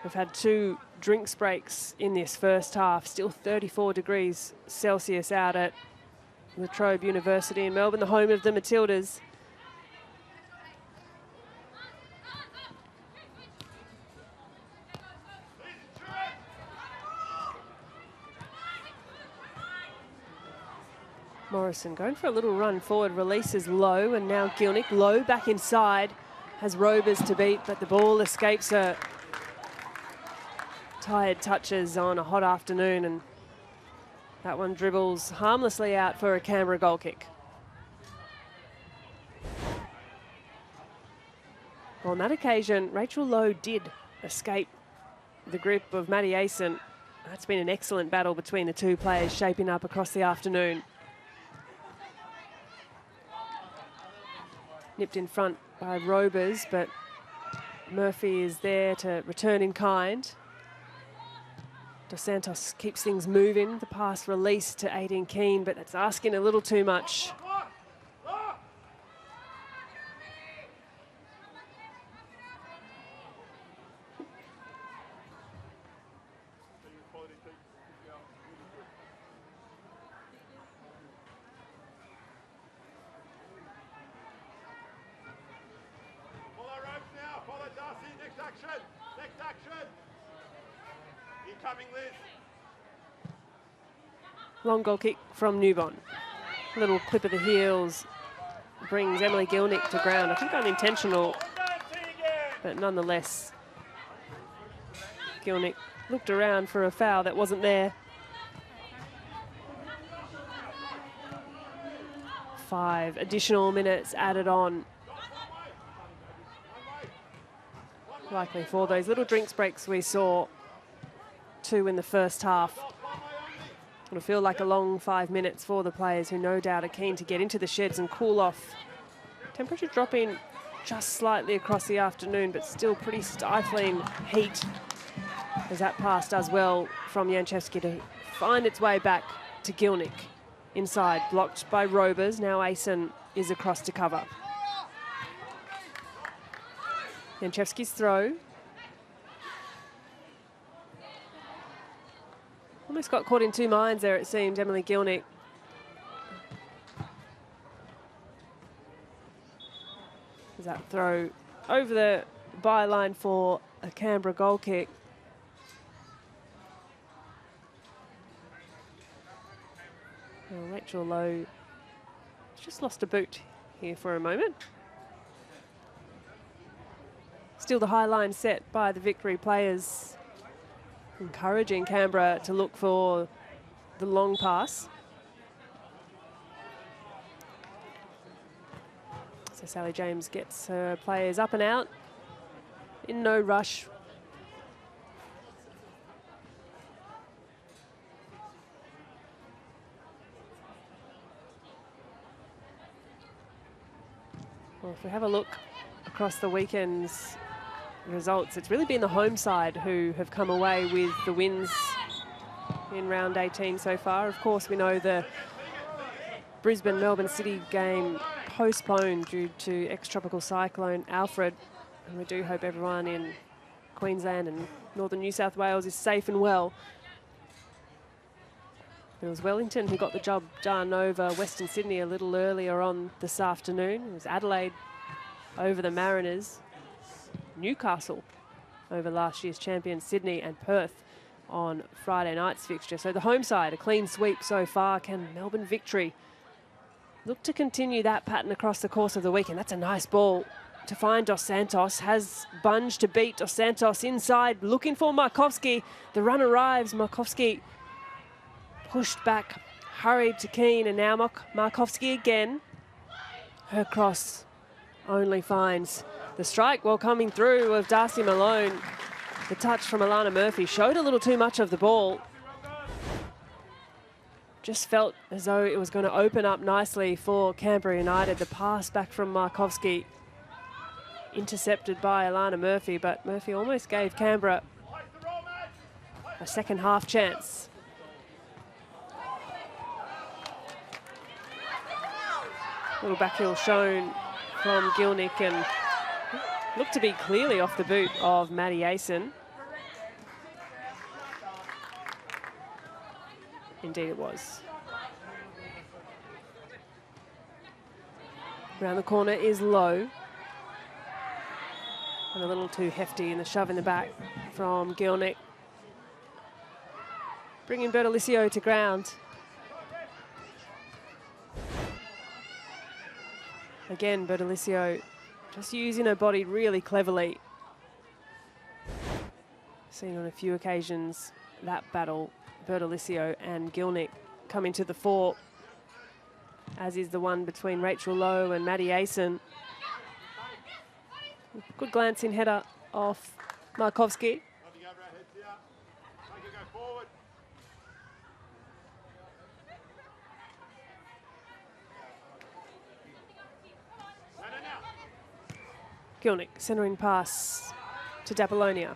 We've had 2 drinks breaks in this first half. Still 34 degrees Celsius out at La Trobe University in Melbourne, the home of the Matildas. Morrison going for a little run forward, releases Lowe, and now Gilnick. Lowe back inside, has Robers to beat, but the ball escapes her. Tired touches on a hot afternoon, and that one dribbles harmlessly out for a Canberra goal kick. Well, on that occasion, Rachel Lowe did escape the grip of Maddie Asen. That's been an excellent battle between the two players shaping up across the afternoon. Nipped in front by Robers, but Murphy is there to return in kind. Dos Santos keeps things moving. The pass released to Aideen Keane, but that's asking a little too much. Long goal kick from Newbon. Little clip of the heels brings Emily Gilnick to ground. I think unintentional, but nonetheless. Gilnick looked around for a foul that wasn't there. 5 additional minutes added on. Likely for those little drinks breaks we saw. 2 in the first half. It'll feel like a long 5 minutes for the players who no doubt are keen to get into the sheds and cool off. Temperature dropping just slightly across the afternoon, but still pretty stifling heat, as that pass does well from Janchevsky to find its way back to Gilnick. Inside, blocked by Robers. Now Asen is across to cover. Janchevski's throw. Almost got caught in two minds there, it seemed, Emily Gilnick. There's that throw over the byline for a Canberra goal kick. Well, Rachel Lowe just lost a boot here for a moment. Still the high line set by the Victory players, encouraging Canberra to look for the long pass. So Sally James gets her players up and out in no rush. Well, if we have a look across the weekend's results, it's really been the home side who have come away with the wins in round 18 so far. Of course, we know the Brisbane-Melbourne City game postponed due to ex-tropical cyclone Alfred, and we do hope everyone in Queensland and northern New South Wales is safe and well. It was Wellington who got the job done over Western Sydney a little earlier on this afternoon. It was Adelaide over the Mariners, Newcastle over last year's champion Sydney, and Perth on Friday night's fixture. So the home side, a clean sweep so far. Can Melbourne Victory look to continue that pattern across the course of the weekend? That's a nice ball to find Dos Santos. Has Bunge to beat Dos Santos inside, looking for Markovski. The run arrives. Markovski pushed back, hurried to Keane, and now Markovski again. Her cross only finds the strike while coming through of Darcy Malone. The touch from Alana Murphy showed a little too much of the ball. Just felt as though it was going to open up nicely for Canberra United. The pass back from Markovski, intercepted by Alana Murphy, but Murphy almost gave Canberra a second half chance. Little backheel shown from Gilnick, and looked to be clearly off the boot of Maddie Asen. Indeed it was. Around the corner is Lowe. And a little too hefty in the shove in the back from Gilnick. Bringing Bertolicio to ground. Again, Bertolicio just using her body really cleverly. Seen on a few occasions that battle, Bertolicio and Gilnick coming to the fore, as is the one between Rachel Lowe and Maddie Asen. Good glancing header off Markovski. Gilnick, centering pass to D'Apollonia.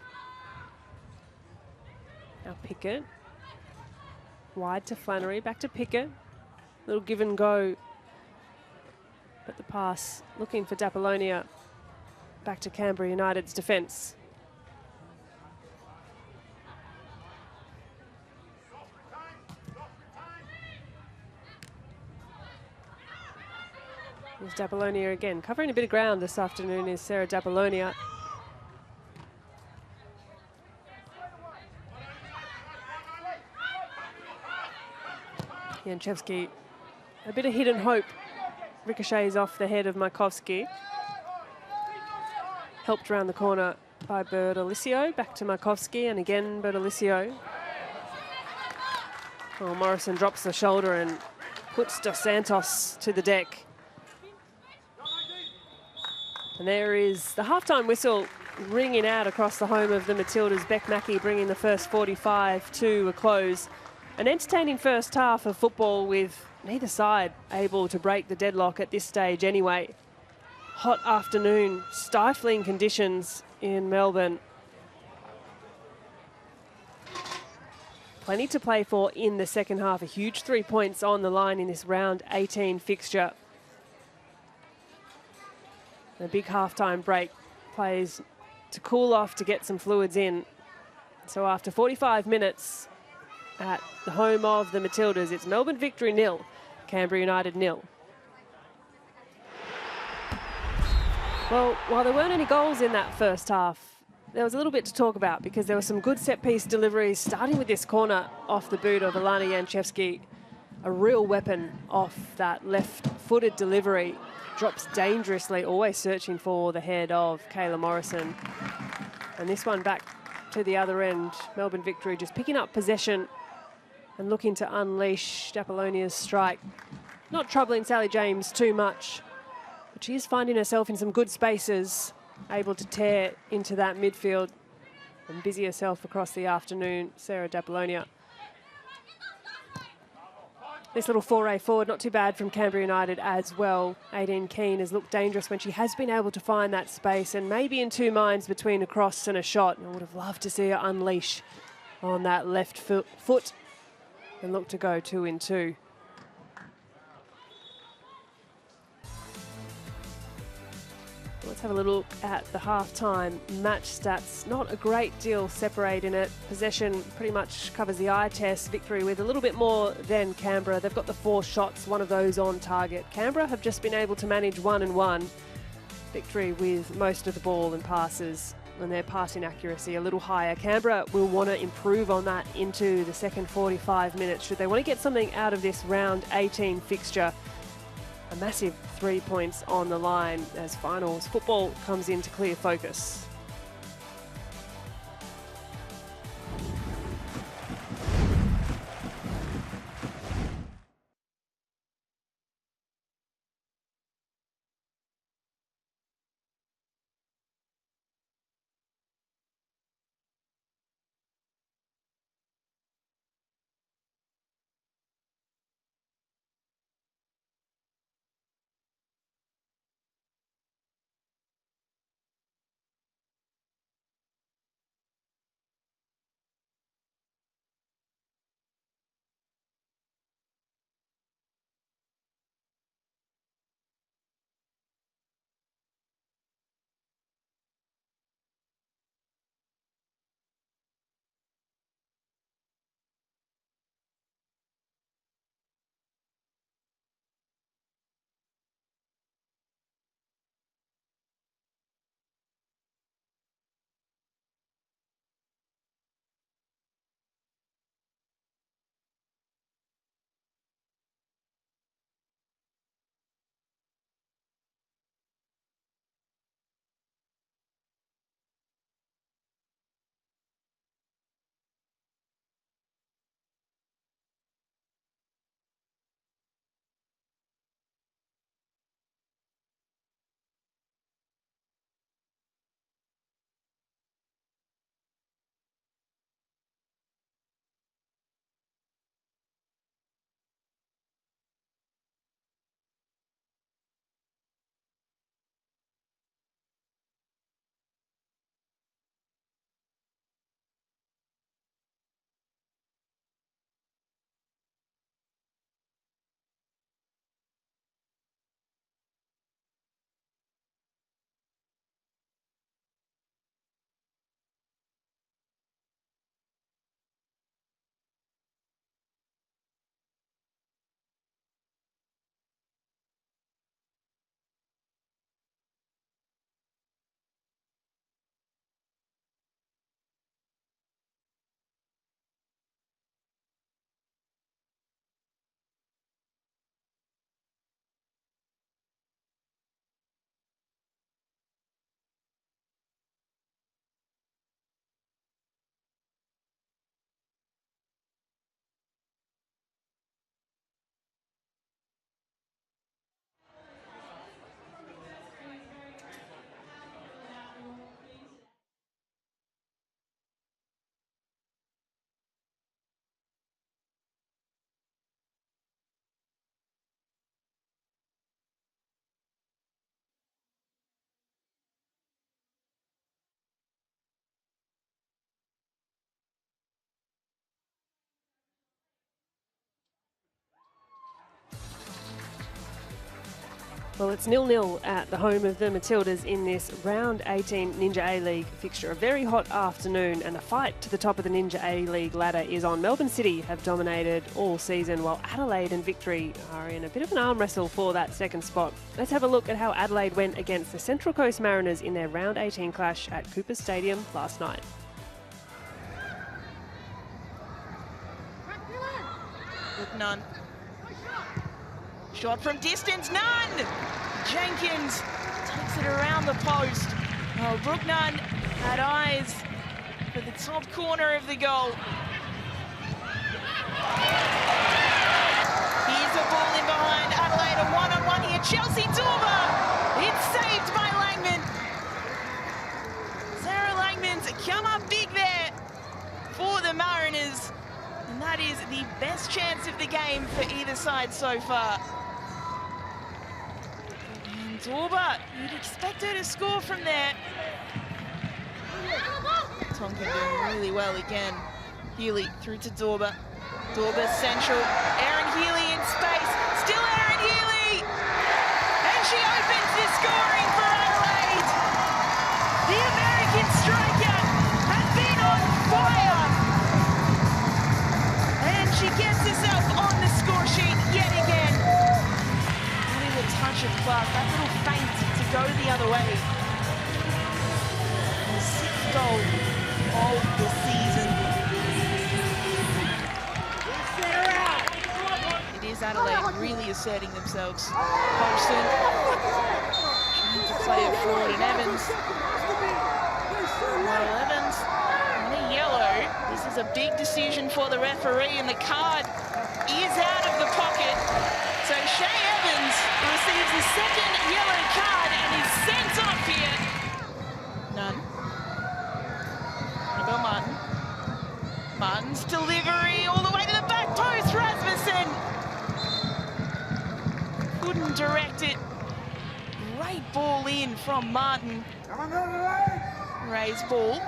Now Pickett. Wide to Flannery, back to Pickett. Little give and go. But the pass looking for D'Apollonia. Back to Canberra United's defence. There's D'Apollonia again. Covering a bit of ground this afternoon is Sarah D'Apollonia. Janchevski, a bit of hidden hope. Ricochets off the head of Markovski. Helped around the corner by Bertolicio. Back to Markovski, and again Bertolicio. Oh, Morrison drops the shoulder and puts Dos Santos to the deck. And there is the halftime whistle ringing out across the home of the Matildas. Beck Mackey bringing the first 45 to a close. An entertaining first half of football with neither side able to break the deadlock at this stage anyway. Hot afternoon, stifling conditions in Melbourne. Plenty to play for in the second half. A huge 3 points on the line in this round 18 fixture. A big halftime break. Players to cool off, to get some fluids in. So after 45 minutes at the home of the Matildas, it's Melbourne victory 0, Canberra United 0. Well, while there weren't any goals in that first half, there was a little bit to talk about because there were some good set-piece deliveries, starting with this corner off the boot of Alana Janchevsky. A real weapon off that left-footed delivery. Drops dangerously, always searching for the head of Kayla Morrison. And this one back to the other end. Melbourne victory just picking up possession and looking to unleash Dapollonia's strike. Not troubling Sally James too much, but she is finding herself in some good spaces, able to tear into that midfield and busy herself across the afternoon, Sarah Dapollonia. This little foray forward, not too bad from Canberra United as well. Aideen Keane has looked dangerous when she has been able to find that space and maybe in two minds between a cross and a shot. I would have loved to see her unleash on that left foot and look to go 2 in 2. Let's have a little look at the half-time match stats. Not a great deal separating it. Possession pretty much covers the eye test. Victory with a little bit more than Canberra. They've got the 4 shots, one of those on target. Canberra have just been able to manage 1 and 1. Victory with most of the ball and passes, and their passing accuracy a little higher. Canberra will want to improve on that into the second 45 minutes should they want to get something out of this round 18 fixture. A massive 3 points on the line as finals football comes into clear focus. Well, it's 0-0 at the home of the Matildas in this round 18 Ninja A-League fixture. A very hot afternoon, and the fight to the top of the Ninja A-League ladder is on. Melbourne City have dominated all season, while Adelaide and Victory are in a bit of an arm wrestle for that second spot. Let's have a look at how Adelaide went against the Central Coast Mariners in their round 18 clash at Cooper Stadium last night. With none. Shot from distance, none! Jenkins takes it around the post. Oh, Brooke Nunn had eyes for the top corner of the goal. Here's a ball in behind Adelaide, a one-on-one here. Chelsea Dormer, it's saved by Langman. Sarah Langman's come up big there for the Mariners. And that is the best chance of the game for either side so far. And Dorber, you'd expect her to score from there. Tonkin doing really well again. Healy through to Dorber. Dorber central. Erin Healy in space. Still Erin Healy! And she opens the scoring for Adelaide. The American striker has been on fire. And she gets herself on the score sheet yet again. That is a touch of class. That little feint to go the other way. The sixth goal of the season. It is Adelaide really asserting themselves. Holston trying to play it forward, and Evans. Well, Evans on a yellow. This is a big decision for the referee, and the card is out of the pocket. So Shay Evans receives the second yellow card and is sent off here. None. Annabelle Martin. Martin's delivery all the way to the back post. Rasmussen couldn't direct it. Great ball in from Martin. Ray's ball.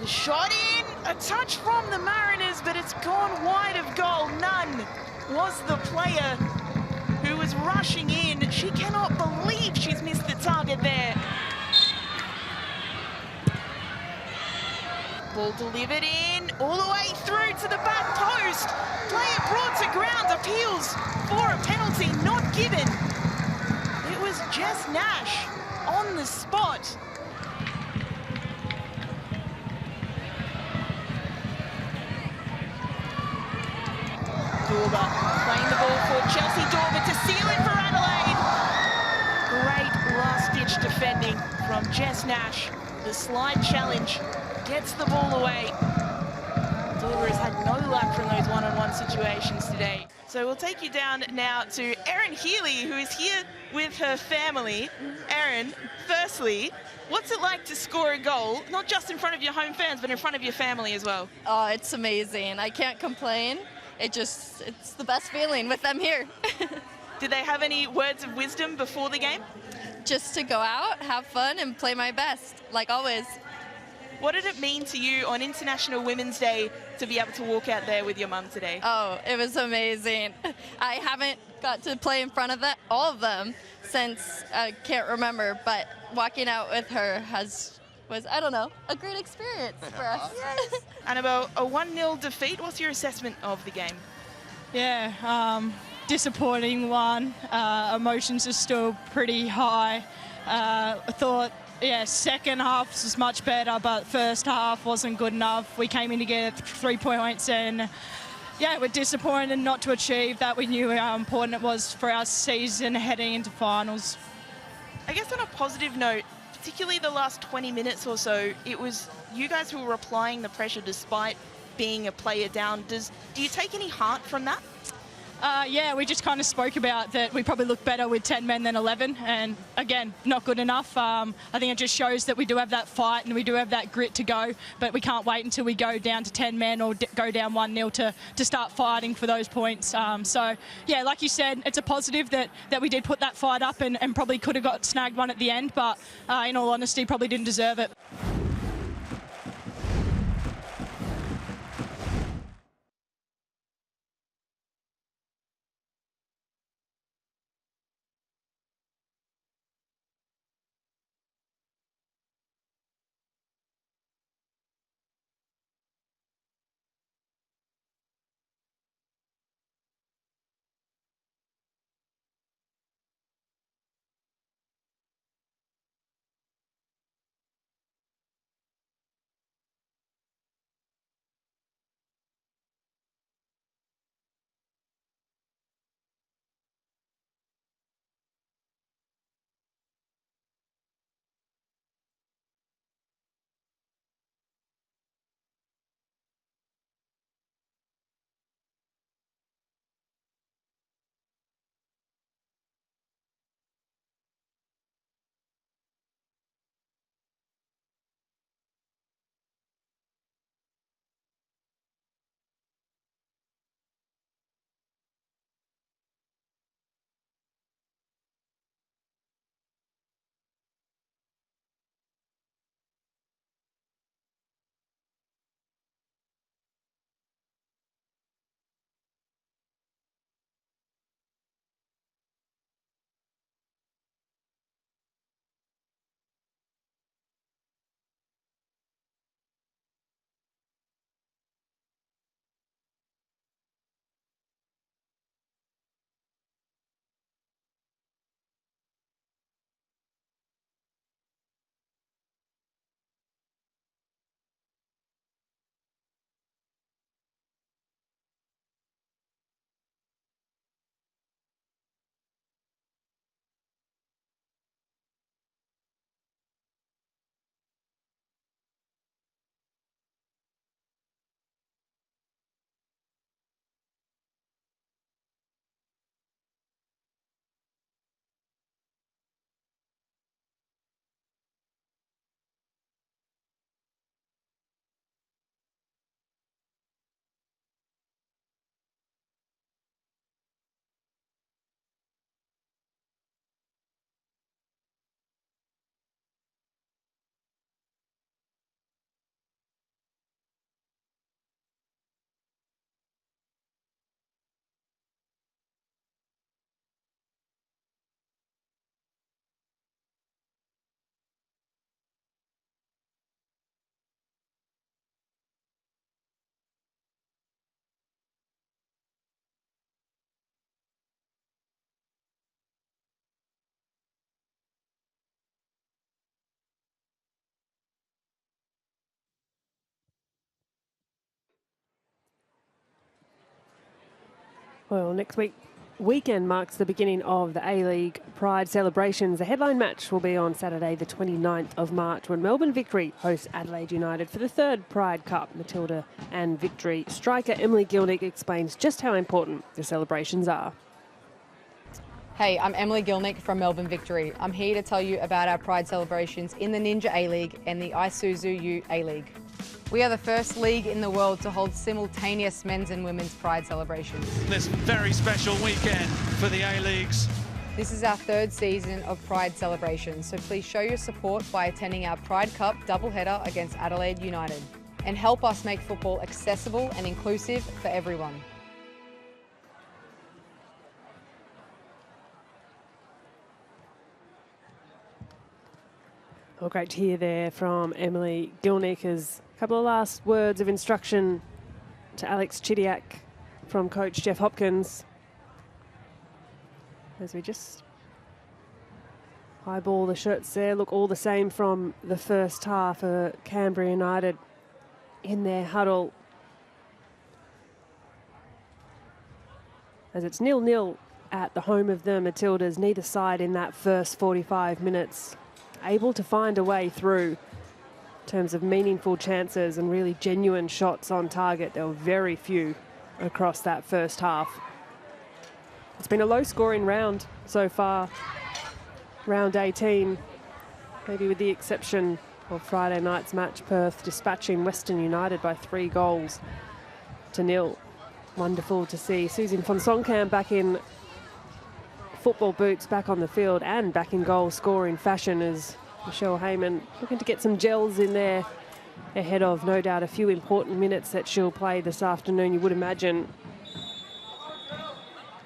The shot in, a touch from the Mariners, but it's gone wide of goal. Nunn was the player who was rushing in. She cannot believe she's missed the target there. Ball delivered in, all the way through to the back post. Player brought to ground, appeals for a penalty not given. It was Jess Nash on the spot. Dorber playing the ball for Chelsea Dorber to seal it for Adelaide. Great last-ditch defending from Jess Nash. The slide challenge gets the ball away. Dorber has had no luck from those one-on-one situations today. So we'll take you down now to Erin Healy, who is here with her family. Erin, firstly, what's it like to score a goal, not just in front of your home fans, but in front of your family as well? Oh, it's amazing. I can't complain. It's the best feeling with them here. Did they have any words of wisdom before the game? Just to go out, have fun, and play my best, like always. What did it mean to you on International Women's Day to be able to walk out there with your mum today? Oh, it was amazing. I haven't got to play in front of all of them since I can't remember, but walking out with her was, I don't know, a great experience for us. Yes. Annabelle, a 1-0 defeat. What's your assessment of the game? Yeah, disappointing one. Emotions are still pretty high. I thought, yeah, second half was much better, but first half wasn't good enough. We came in to get 3 points, and yeah, we're disappointed not to achieve that. We knew how important it was for our season heading into finals. I guess on a positive note, particularly the last 20 minutes or so, it was you guys who were applying the pressure despite being a player down. Do you take any heart from that? Yeah, we just kind of spoke about that we probably look better with 10 men than 11, and again, not good enough. I think it just shows that we do have that fight and we do have that grit to go, but we can't wait until we go down to 10 men or go down 1-0 to start fighting for those points. So, yeah, like you said, it's a positive that we did put that fight up and probably could have got snagged one at the end, but in all honesty, probably didn't deserve it. Well, next weekend marks the beginning of the A-League Pride celebrations. The headline match will be on Saturday, the 29th of March, when Melbourne Victory hosts Adelaide United for the third Pride Cup. Matilda and Victory striker Emily Gilnick explains just how important the celebrations are. Hey, I'm Emily Gilnick from Melbourne Victory. I'm here to tell you about our Pride celebrations in the Ninja A-League and the Isuzu U A-League. We are the first league in the world to hold simultaneous men's and women's Pride celebrations. This very special weekend for the A-Leagues. This is our third season of Pride celebrations, so please show your support by attending our Pride Cup doubleheader against Adelaide United and help us make football accessible and inclusive for everyone. Well, great to hear there from Emily Gilnick. As a couple of last words of instruction to Alex Chidiac from coach Jeff Hopkins. As we just eyeball the shirts there, look all the same from the first half for Canberra United in their huddle. As it's 0-0 at the home of the Matildas, neither side in that first 45 minutes able to find a way through in terms of meaningful chances and really genuine shots on target. There were very few across that first half. It's been a low-scoring round so far, round 18, maybe with the exception of Friday night's match, Perth dispatching Western United by 3-0. Wonderful to see Susan Fonsoncamp back in football boots, back on the field and back in goal scoring fashion, as Michelle Heyman looking to get some gels in there ahead of, no doubt, a few important minutes that she'll play this afternoon, you would imagine.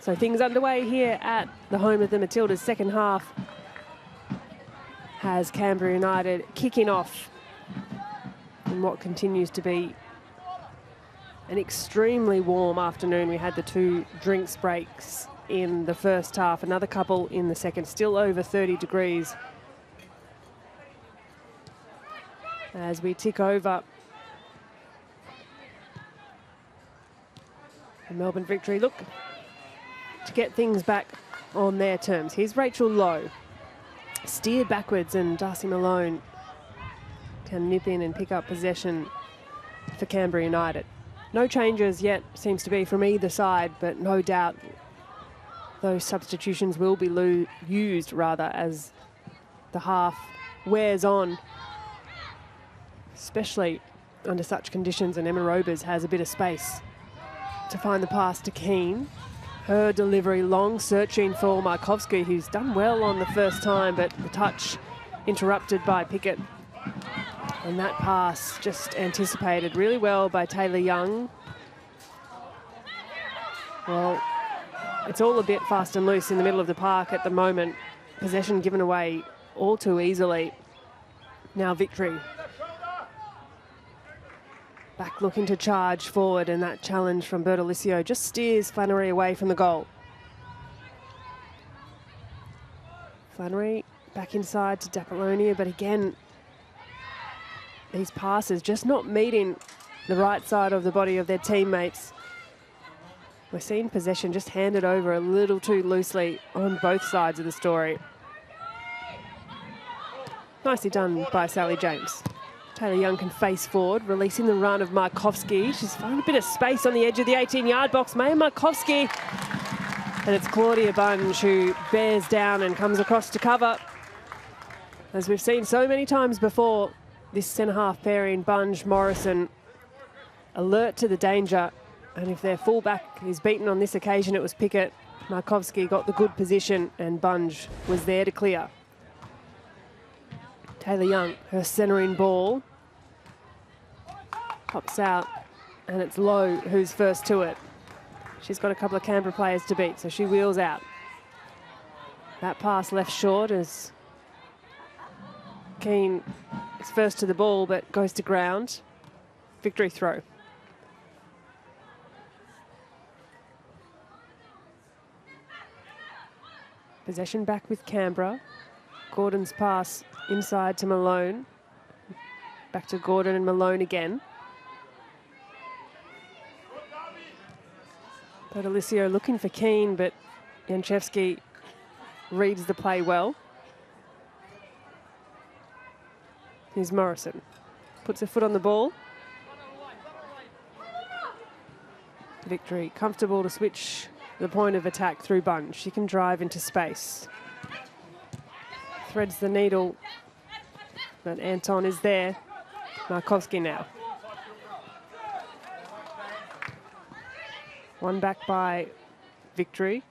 So things underway here at the home of the Matildas. Second half has Canberra United kicking off in what continues to be an extremely warm afternoon. We had the 2 drinks breaks in the first half, another couple in the second, still over 30 degrees. As we tick over the Melbourne Victory, look to get things back on their terms. Here's Rachel Lowe, steered backwards, and Darcy Malone can nip in and pick up possession for Canberra United. No changes yet, seems to be, from either side, but no doubt those substitutions will be used as the half wears on, especially under such conditions, and Emma Robers has a bit of space to find the pass to Keane. Her delivery long, searching for Markovski, who's done well on the first time, but the touch interrupted by Pickett. And that pass just anticipated really well by Taylor Young. Well, it's all a bit fast and loose in the middle of the park at the moment. Possession given away all too easily. Now Victory back looking to charge forward, and that challenge from Bertolicio just steers Flannery away from the goal. Flannery back inside to D'Apollonia, but again, these passes just not meeting the right side of the body of their teammates. We're seeing possession just handed over a little too loosely on both sides of the story. Nicely done by Sally James. Taylor Young can face forward, releasing the run of Markovski. She's found a bit of space on the edge of the 18-yard box. Maya Markovski. And it's Claudia Bunge who bears down and comes across to cover. As we've seen so many times before, this centre-half pairing, Bunge-Morrison, alert to the danger. And if their fullback is beaten on this occasion, it was Pickett. Markovski got the good position and Bunge was there to clear. Taylor Young, her centering ball, pops out, and it's Lowe who's first to it. She's got a couple of Canberra players to beat, so she wheels out. That pass left short as Keane is first to the ball but goes to ground. Victory throw. Possession back with Canberra. Gordon's pass inside to Malone. Back to Gordon and Malone again. Bertolicio looking for Keane, but Janchevsky reads the play well. Here's Morrison. Puts a foot on the ball. Victory comfortable to switch the point of attack through bunch. She can drive into space. Threads the needle, but Anton is there. Markovsky now. One back by Victory.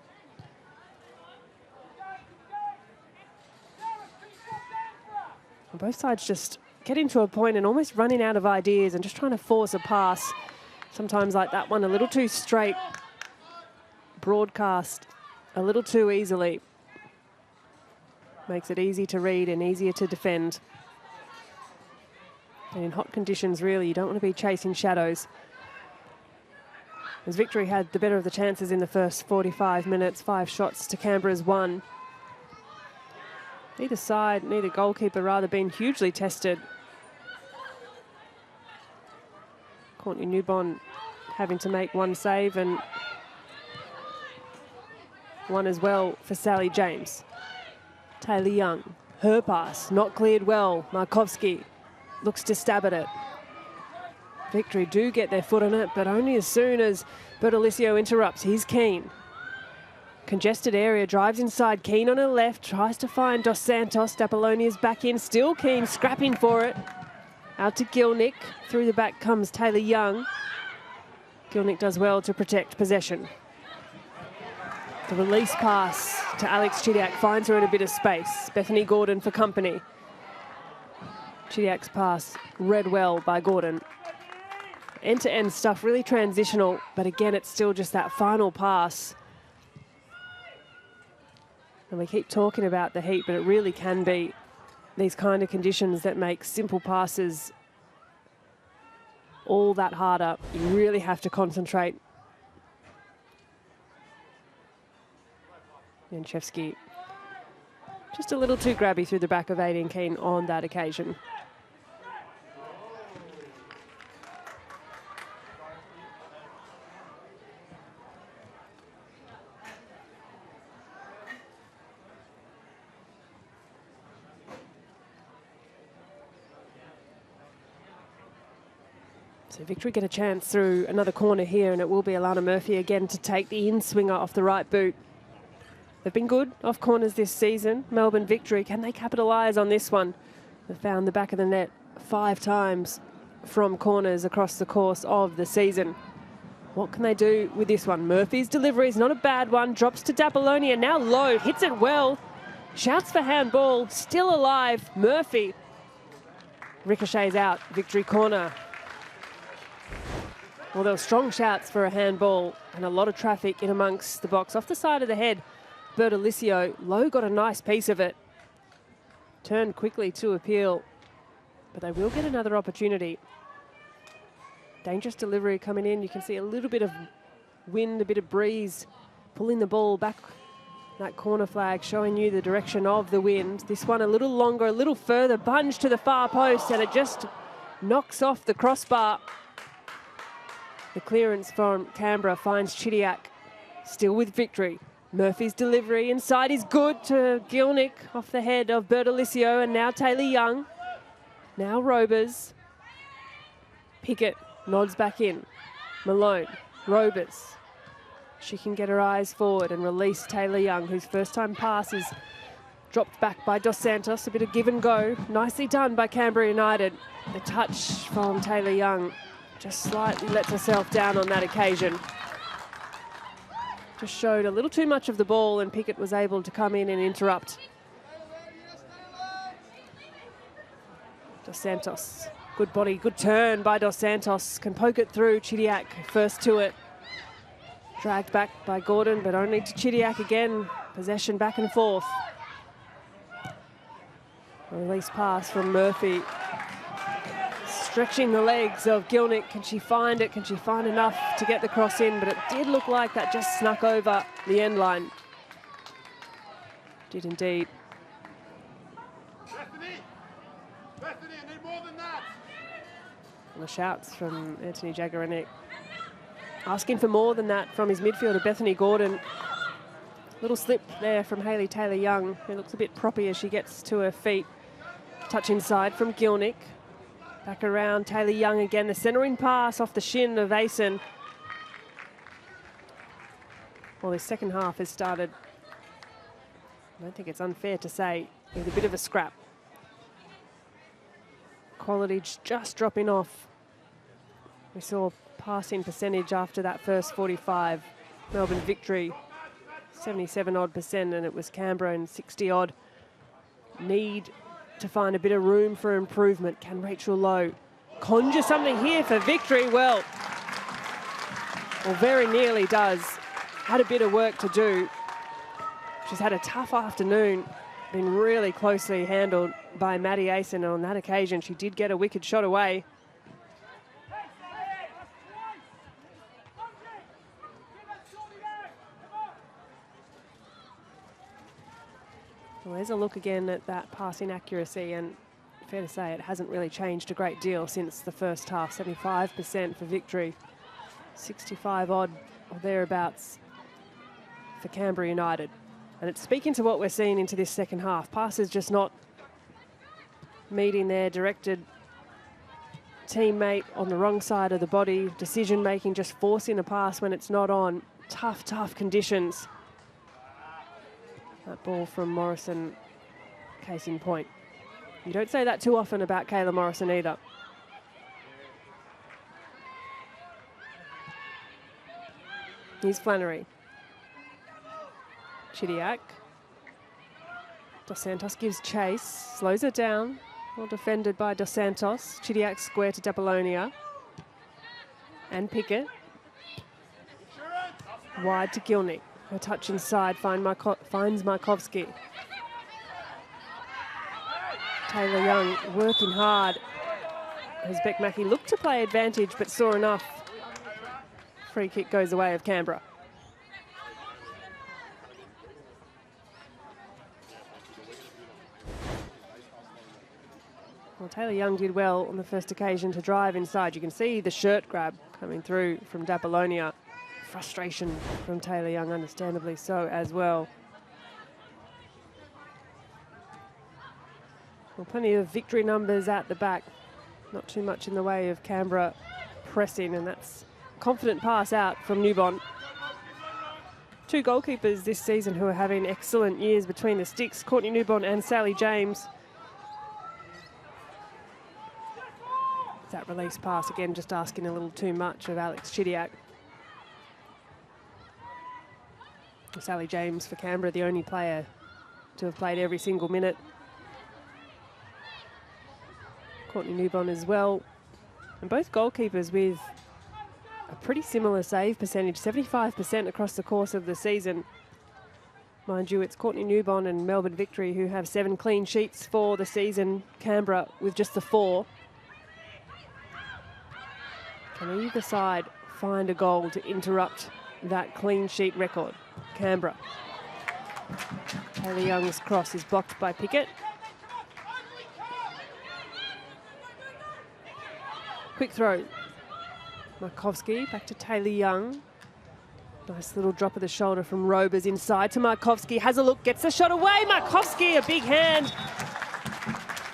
Both sides just getting to a point and almost running out of ideas and just trying to force a pass. Sometimes like that one, a little too straight. Broadcast a little too easily. Makes it easy to read and easier to defend. And in hot conditions, really, you don't want to be chasing shadows. As Victory had the better of the chances in the first 45 minutes, 5 shots to Canberra's 1. Neither side, neither goalkeeper rather, been hugely tested. Courtney Newbon having to make one save and one as well for Sally James. Taylor Young, her pass, not cleared well. Markovsky looks to stab at it. Victory do get their foot on it, but only as soon as Bertolicio interrupts. He's Keane. Congested area, drives inside. Keane on her left, tries to find Dos Santos. Dapollonia's back in, still Keane, scrapping for it. Out to Gilnick. Through the back comes Taylor Young. Gilnick does well to protect possession. The release pass to Alex Chidiac finds her in a bit of space. Bethany Gordon for company. Chidiac's pass read well by Gordon. End-to-end stuff, really transitional, but again, it's still just that final pass. And we keep talking about the heat, but it really can be these kind of conditions that make simple passes all that harder. You really have to concentrate. Janchevsky just a little too grabby through the back of Aiden Keane on that occasion. So Victory get a chance through another corner here, and it will be Alana Murphy again to take the in-swinger off the right boot. They've been good off corners this season. Melbourne Victory, can they capitalise on this one? They've found the back of the net 5 times from corners across the course of the season. What can they do with this one? Murphy's delivery is not a bad one. Drops to Dapollonian, now low, hits it well. Shouts for handball, still alive. Murphy ricochets out, Victory corner. Well, there were strong shouts for a handball and a lot of traffic in amongst the box. Off the side of the head, Bertolicio. Lowe got a nice piece of it. Turned quickly to appeal, but they will get another opportunity. Dangerous delivery coming in. You can see a little bit of wind, a bit of breeze, pulling the ball back. That corner flag showing you the direction of the wind. This one a little longer, a little further, bunge to the far post, and it just knocks off the crossbar. The clearance from Canberra finds Chidiac, still with Victory. Murphy's delivery inside is good to Gilnick off the head of Bertolicio, and now Taylor Young. Now Robers. Pickett nods back in. Malone, Robers. She can get her eyes forward and release Taylor Young, whose first time pass is dropped back by Dos Santos. A bit of give and go. Nicely done by Canberra United. The touch from Taylor Young just slightly lets herself down on that occasion. Just showed a little too much of the ball, and Pickett was able to come in and interrupt. Dos Santos, good body, good turn by Dos Santos. Can poke it through. Chidiac first to it. Dragged back by Gordon, but only to Chidiac again. Possession back and forth. A release pass from Murphy. Stretching the legs of Gilnick. Can she find it? Can she find enough to get the cross in? But it did look like that just snuck over the end line. Did indeed. Bethany, I need more than that. And the shouts from Anthony Jagaranek asking for more than that from his midfielder, Bethany Gordon. Little slip there from Hayley Taylor-Young, who looks a bit proppy as she gets to her feet. Touch inside from Gilnick. Back around, Taylor-Young again. The centering pass off the shin of Asen. Well, this second half has started, I don't think it's unfair to say, with a bit of a scrap. Quality just dropping off. We saw passing percentage after that first 45. Melbourne Victory, 77-odd%, and it was Canberra and 60-odd. Need to find a bit of room for improvement. Can Rachel Lowe conjure something here for Victory? Well, very nearly does. Had a bit of work to do. She's had a tough afternoon. Been really closely handled by Maddie Asen. On that occasion, she did get a wicked shot away. Well, there's a look again at that passing accuracy, and fair to say it hasn't really changed a great deal since the first half. 75% for Victory, 65-odd or thereabouts for Canberra United. And it's speaking to what we're seeing into this second half. Passes just not meeting their directed teammate on the wrong side of the body. Decision making, just forcing a pass when it's not on. Tough, tough conditions. That ball from Morrison, case in point. You don't say that too often about Kayla Morrison either. Here's Flannery. Chidiac. Dos Santos gives chase, slows her down. Well defended by Dos Santos. Chidiac square to Dapolonia. And Pickett. Wide to Gilnick. Her touch inside finds Markovski. Taylor-Young working hard. As Beck Mackey looked to play advantage but saw enough. Free kick goes away of Canberra. Well, Taylor-Young did well on the first occasion to drive inside. You can see the shirt grab coming through from Dapolonia. Frustration from Taylor-Young, understandably so as well. Well, plenty of Victory numbers at the back. Not too much in the way of Canberra pressing, and that's confident pass out from Newbon. Two goalkeepers this season who are having excellent years between the sticks, Courtney Newbon and Sally James. That release pass again, just asking a little too much of Alex Chidiac. Sally James for Canberra, the only player to have played every single minute. Courtney Newbon as well. And both goalkeepers with a pretty similar save percentage, 75% across the course of the season. Mind you, it's Courtney Newbon and Melbourne Victory who have 7 clean sheets for the season. Canberra with just the 4. Can either side find a goal to interrupt that clean sheet record? Canberra. Taylor-Young's cross is blocked by Pickett. Quick throw. Markovski back to Taylor-Young. Nice little drop of the shoulder from Robers inside to Markovski. Has a look, gets the shot away. Markovski, a big hand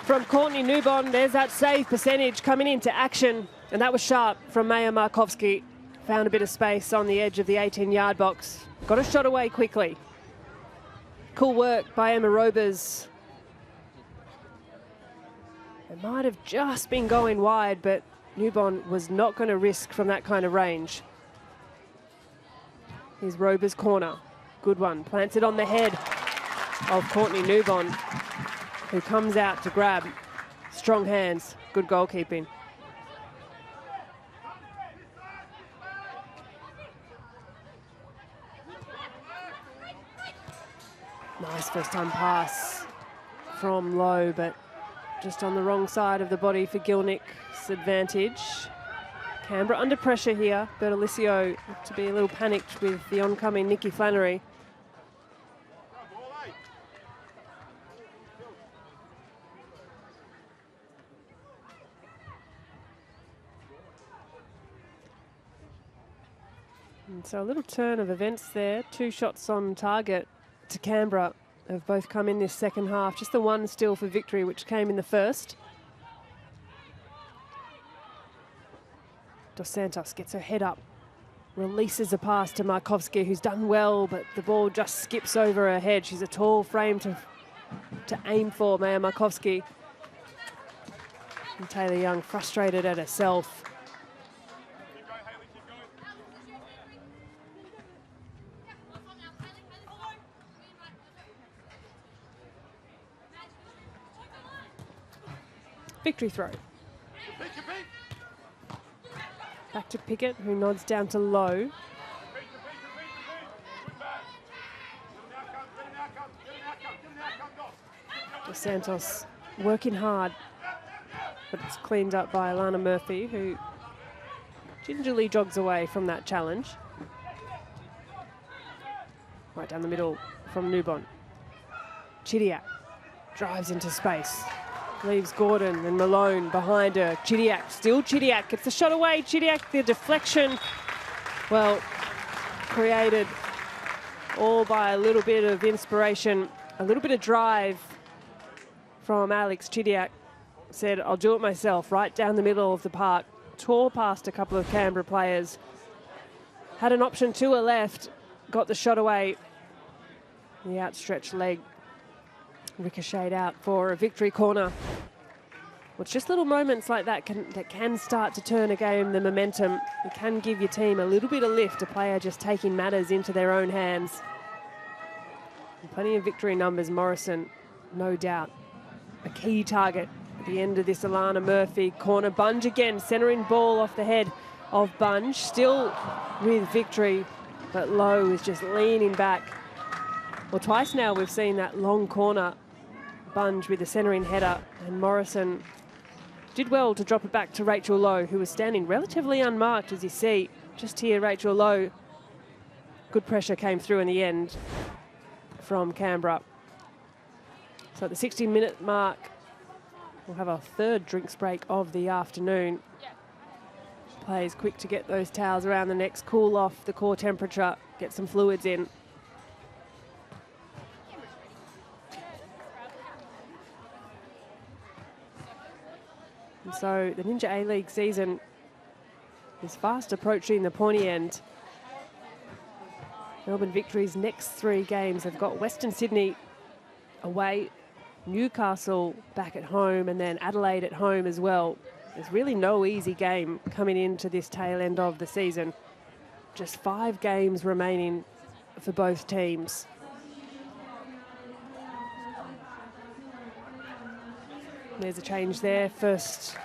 from Courtney Newbon. There's that save percentage coming into action. And that was sharp from Maya Markovski. Found a bit of space on the edge of the 18-yard box. Got a shot away quickly. Cool work by Emma Robers. It might have just been going wide, but Newbon was not going to risk from that kind of range. Here's Robers' corner. Good one. Plants it on the head of Courtney Newbon, who comes out to grab. Strong hands. Good goalkeeping. Nice first-time pass from Lowe, but just on the wrong side of the body for Gilnick's advantage. Canberra under pressure here. Bertolicio to be a little panicked with the oncoming Nikki Flannery. And so a little turn of events there. 2 shots on target to Canberra have both come in this second half. Just the one still for Victory, which came in the first. Dos Santos gets her head up, releases a pass to Markovski, who's done well, but the ball just skips over her head. She's a tall frame to aim for, Maya Markovski. And Taylor Young frustrated at herself. Victory throw. Back to Pickett, who nods down to Lowe. Dos Santos working hard, but it's cleaned up by Alana Murphy, who gingerly jogs away from that challenge. Right down the middle from Newbon. Chidiac drives into space. Leaves Gordon and Malone behind her. Chidiac, still Chidiac, gets the shot away. Chidiac, the deflection, well, created all by a little bit of inspiration, a little bit of drive from Alex Chidiac. Said, I'll do it myself, right down the middle of the park. Tore past a couple of Canberra players. Had an option to her left, got the shot away. The outstretched leg ricocheted out for a Victory corner. Well, it's just little moments like that can start to turn a game, the momentum. It can give your team a little bit of lift, a player just taking matters into their own hands. And plenty of Victory numbers. Morrison, no doubt, a key target at the end of this. Alana Murphy corner. Bunge again, centering ball off the head of Bunge. Still with Victory, but Lowe is just leaning back. Well, twice now we've seen that long corner. Bunge with the centering header, and Morrison did well to drop it back to Rachel Lowe, who was standing relatively unmarked, as you see. Just here, Rachel Lowe. Good pressure came through in the end from Canberra. So at the 60-minute mark, we'll have our third drinks break of the afternoon. Players quick to get those towels around the necks, cool off the core temperature, get some fluids in. And so the Ninja A-League season is fast approaching the pointy end. Melbourne Victory's next 3 games have got Western Sydney away, Newcastle back at home, and then Adelaide at home as well. There's really no easy game coming into this tail end of the season. Just 5 games remaining for both teams. There's a change there. First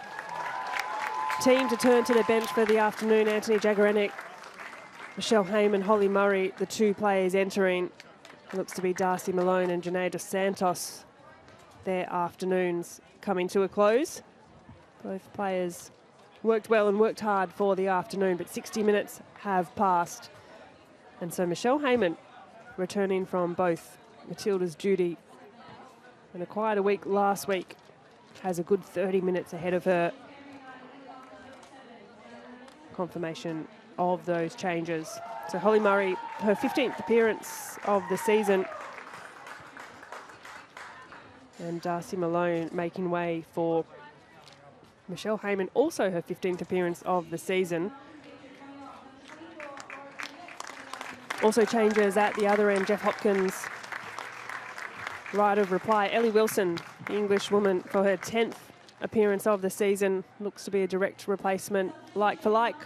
team to turn to their bench for the afternoon. Anthony Jagarenic, Michelle Heyman, Holly Murray, the 2 players entering. It looks to be Darcy Malone and Janae Dos Santos. Their afternoons coming to a close. Both players worked well and worked hard for the afternoon, but 60 minutes have passed. And so Michelle Heyman, returning from both Matilda's duty and a quieter week last week, has a good 30 minutes ahead of her. Confirmation of those changes. So Holly Murray, her 15th appearance of the season. And Darcy Malone making way for Michelle Heyman, also her 15th appearance of the season. Also changes at the other end, Jeff Hopkins, right of reply. Ellie Wilson, the English woman, for her 10th appearance of the season, looks to be a direct replacement, like for like,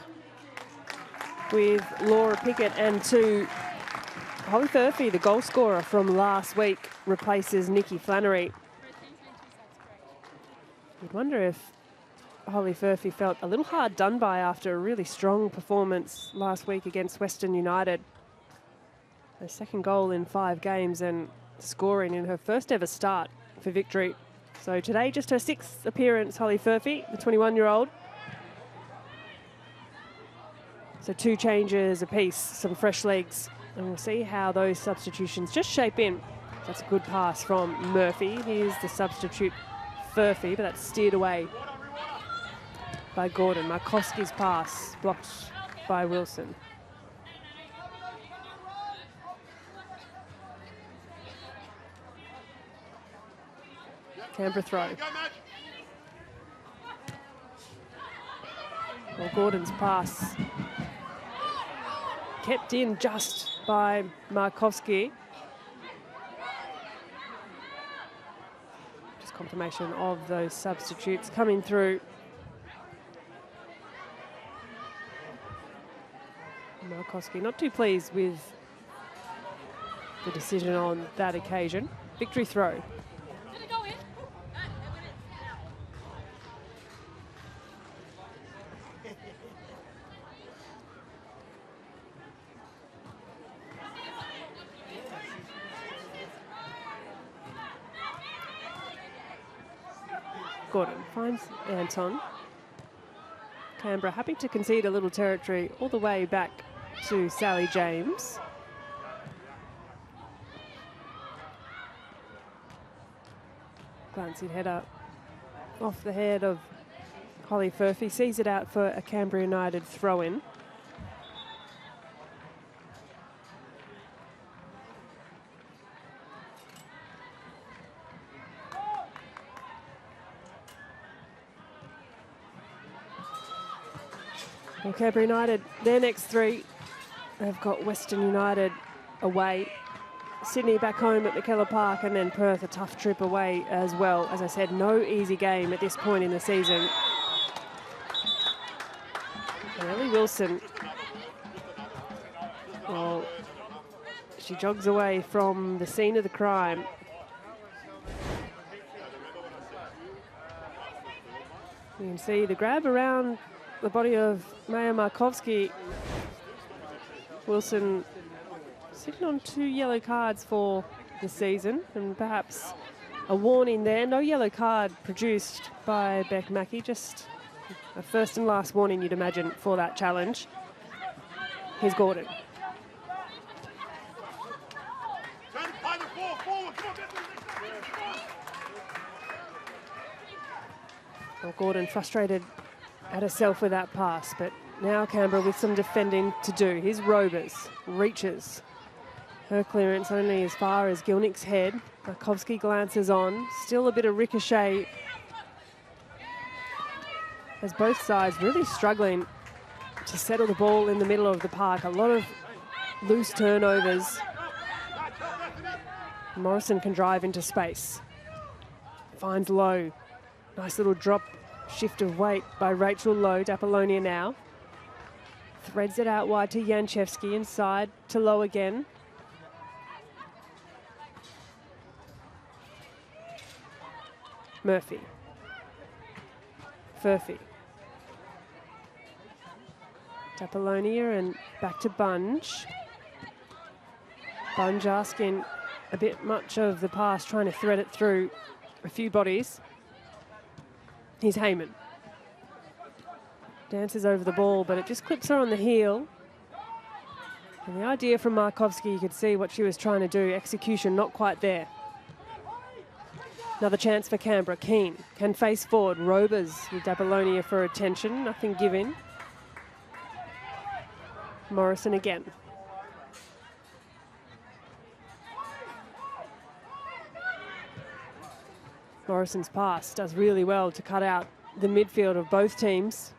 with Laura Pickett. And to Holly Furphy, the goal scorer from last week, replaces Nikki Flannery. You'd wonder if Holly Furphy felt a little hard done by after a really strong performance last week against Western United. Her second goal in 5 games and scoring in her first ever start for Victory. So today, just her 6th appearance, Holly Furphy, the 21-year-old. So 2 changes apiece, some fresh legs, and we'll see how those substitutions just shape in. That's a good pass from Murphy. Here's the substitute, Furphy, but that's steered away by Gordon. Markowski's pass blocked by Wilson. Canberra throw. Go, Madge. Well, Gordon's pass kept in just by Markovski. Just confirmation of those substitutes coming through. Markovski not too pleased with the decision on that occasion. Victory throw. Gordon finds Anton. Canberra happy to concede a little territory all the way back to Sally James. Glancing header off the head of Holly Furphy, sees it out for a Canberra United throw-in. Well, Canberra United, their next three, they've got Western United away, Sydney back home at McKellar Park, and then Perth, a tough trip away as well. As I said, no easy game at this point in the season. And Ellie Wilson, well, she jogs away from the scene of the crime. You can see the grab around the body of Maya Markovski. Wilson sitting on 2 yellow cards for the season, and perhaps a warning there. No yellow card produced by Beck Mackey, just a first and last warning, you'd imagine, for that challenge. Here's Gordon. Well, Gordon frustrated at herself with that pass, but now Canberra with some defending to do. Here's Robers, reaches. Her clearance only as far as Gilnick's head. Markovski glances on. Still a bit of ricochet as both sides really struggling to settle the ball in the middle of the park. A lot of loose turnovers. Morrison can drive into space. Finds Lowe. Nice little drop shift of weight by Rachel Lowe. Apollonia now. Threads it out wide to Janchevski, inside to Lowe again. Murphy. Furphy. Apollonia and back to Bunge. Bunge asking a bit much of the pass, trying to thread it through a few bodies. Here's Heyman. Dances over the ball, but it just clips her on the heel. And the idea from Markovski, you could see what she was trying to do. Execution not quite there. Another chance for Canberra. Keane can face forward. Robers with Apollonia for attention. Nothing given. Morrison again. Morrison's pass does really well to cut out the midfield of both teams.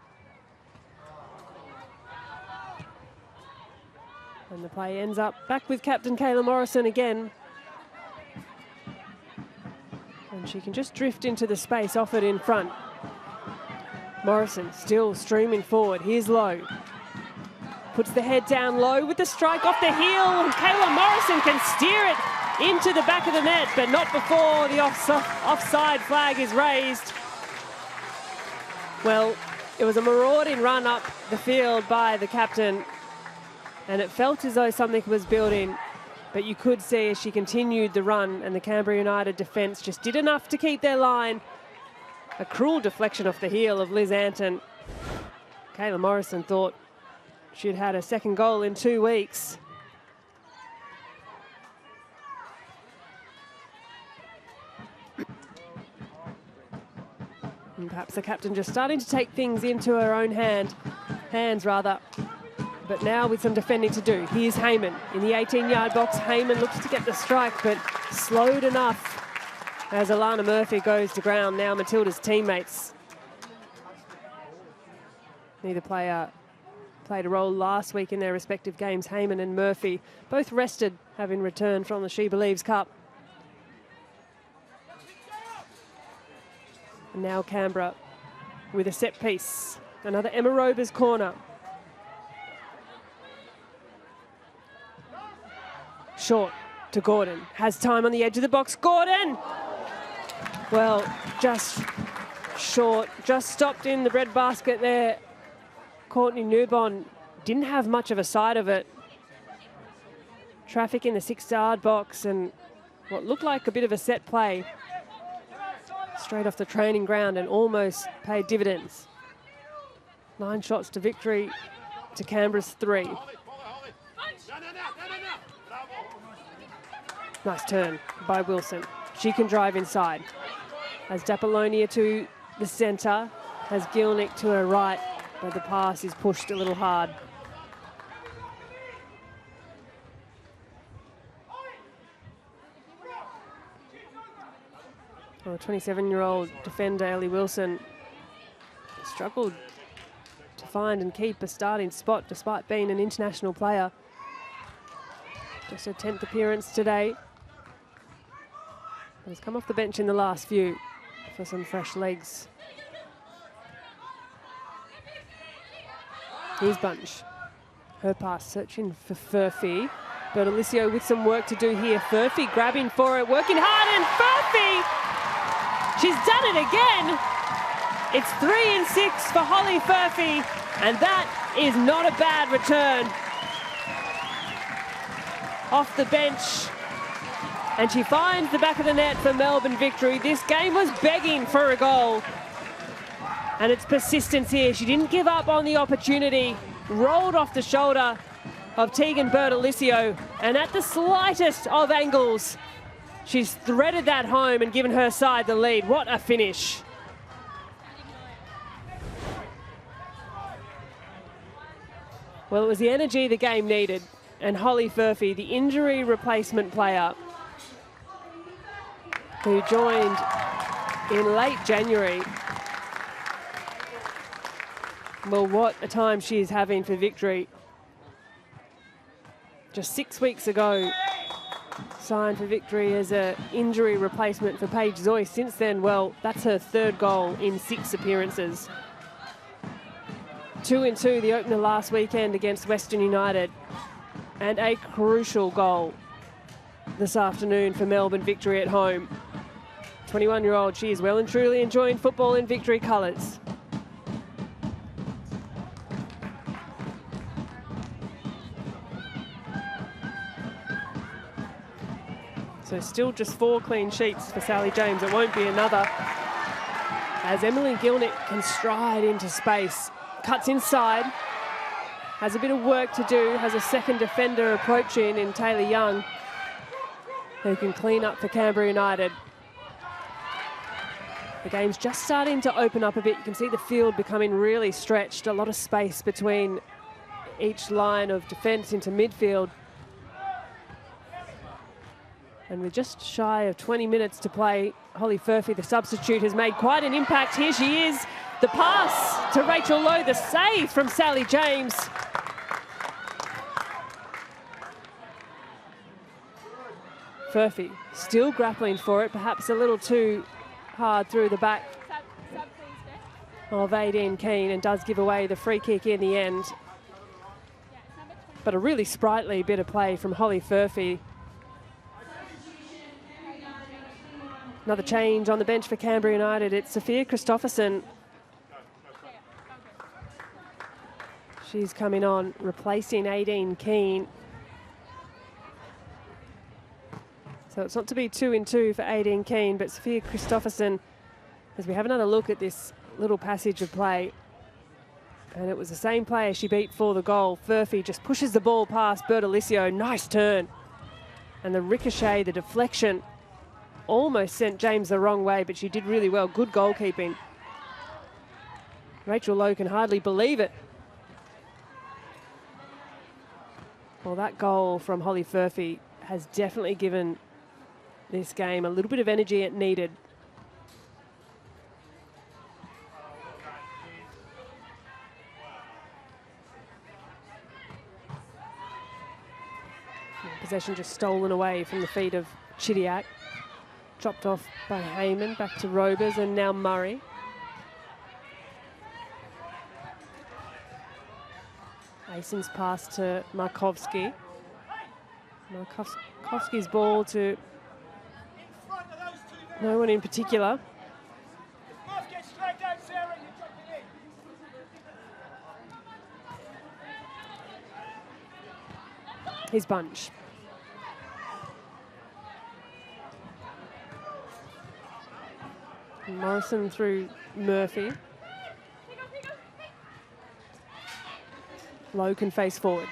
And the play ends up back with captain Kayla Morrison again. And she can just drift into the space offered in front. Morrison still streaming forward. Here's Lowe. Puts the head down low with the strike off the heel. Kayla Morrison can steer it into the back of the net, but not before the offside flag is raised. Well, it was a marauding run up the field by the captain, and it felt as though something was building, but you could see as she continued the run, and the Canberra United defence just did enough to keep their line. A cruel deflection off the heel of Liz Anton. Kayla Morrison thought she'd had a second goal in 2 weeks. And perhaps the captain just starting to take things into her own hands rather. But now with some defending to do. Here's Heyman in the 18-yard box. Heyman looks to get the strike, but slowed enough As Alana Murphy goes to ground, now Matilda's teammates. Neither player played a role last week in their respective games. Heyman and Murphy both rested, having returned from the She Believes Cup. And now Canberra with a set piece. Another Emma Rober's corner. Short to Gordon. Has time on the edge of the box. Gordon! Well, just short. Just stopped in the breadbasket there. Courtney Newbon didn't have much of a sight of it. Traffic in the 6-yard box and what looked like a bit of a set play. Straight off the training ground and almost paid dividends. 9 shots to victory to Canberra's 3. Nice turn by Wilson. She can drive inside. Has Dapolonia to the centre. Has Gilnick to her right, but the pass is pushed a little hard. Well, 27-year-old defender Ellie Wilson struggled to find and keep a starting spot despite being an international player. Just her 10th appearance today. Has come off the bench in the last few for some fresh legs. Here's Bunch. Her pass searching for Furphy. Bertolicio with some work to do here. Furphy grabbing for it, working hard, and Furphy! She's done it again! It's 3 and 6 for Holly Furphy, and that is not a bad return. Off the bench, and she finds the back of the net for Melbourne victory. This game was begging for a goal. And it's persistence here. She didn't give up on the opportunity. Rolled off the shoulder of Tegan Bertolicio. And at the slightest of angles, she's threaded that home and given her side the lead. What a finish. Well, it was the energy the game needed. And Holly Furphy, the injury replacement player, who joined in late January. Well, what a time she is having for victory. Just 6 weeks ago, signed for victory as an injury replacement for Paige Zoe. Since then, well, that's her 3rd goal in 6 appearances. 2 and 2 the opener last weekend against Western United. And a crucial goal this afternoon for Melbourne victory at home. 21-year-old, she is well and truly enjoying football in victory colours. So still just 4 clean sheets for Sally James. It won't be another. As Emily Gilnick can stride into space. Cuts inside. Has a bit of work to do. Has a second defender approaching in Taylor Young, who can clean up for Canberra United. The game's just starting to open up a bit. You can see the field becoming really stretched. A lot of space between each line of defence into midfield. And with just shy of 20 minutes to play, Holly Furphy, the substitute, has made quite an impact. Here she is. The pass to Rachel Lowe, the save from Sally James. Furphy still grappling for it, perhaps a little too hard through the back of Aideen Keane, and does give away the free kick in the end. But a really sprightly bit of play from Holly Furphy. Another change on the bench for Canberra United. It's Sophia Christopherson. She's coming on, replacing Aideen Keane. So it's not to be 2 and 2 for Aideen Keane, but Sophia Christopherson, as we have another look at this little passage of play. And it was the same player she beat for the goal. Furphy just pushes the ball past Bertolicio. Nice turn. And the ricochet, the deflection, almost sent James the wrong way, but she did really well. Good goalkeeping. Rachel Lowe can hardly believe it. Well, that goal from Holly Furphy has definitely given this game. A little bit of energy it needed. Possession just stolen away from the feet of Chidiac. Dropped off by Heyman, back to Robers, and now Murray. Mason's pass to Markovski. Markovski's ball to no one in particular. His bunch. Morrison through Murphy. Lowe can face forward.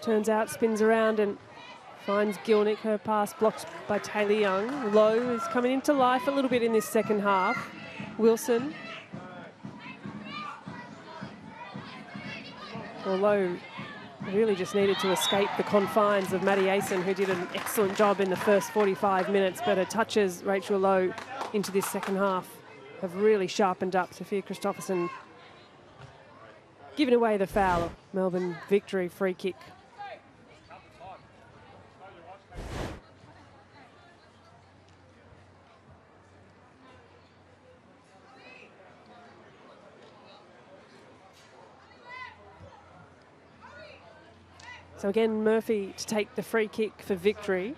Turns out, spins around and finds Gilnick. Her pass blocked by Taylor Young. Lowe is coming into life a little bit in this second half. Wilson. Lowe really just needed to escape the confines of Maddie Asen, who did an excellent job in the first 45 minutes, but her touches, Rachel Lowe, into this second half have really sharpened up. Sophia Christopherson giving away the foul. Melbourne victory, free kick. So again, Murphy to take the free kick for victory.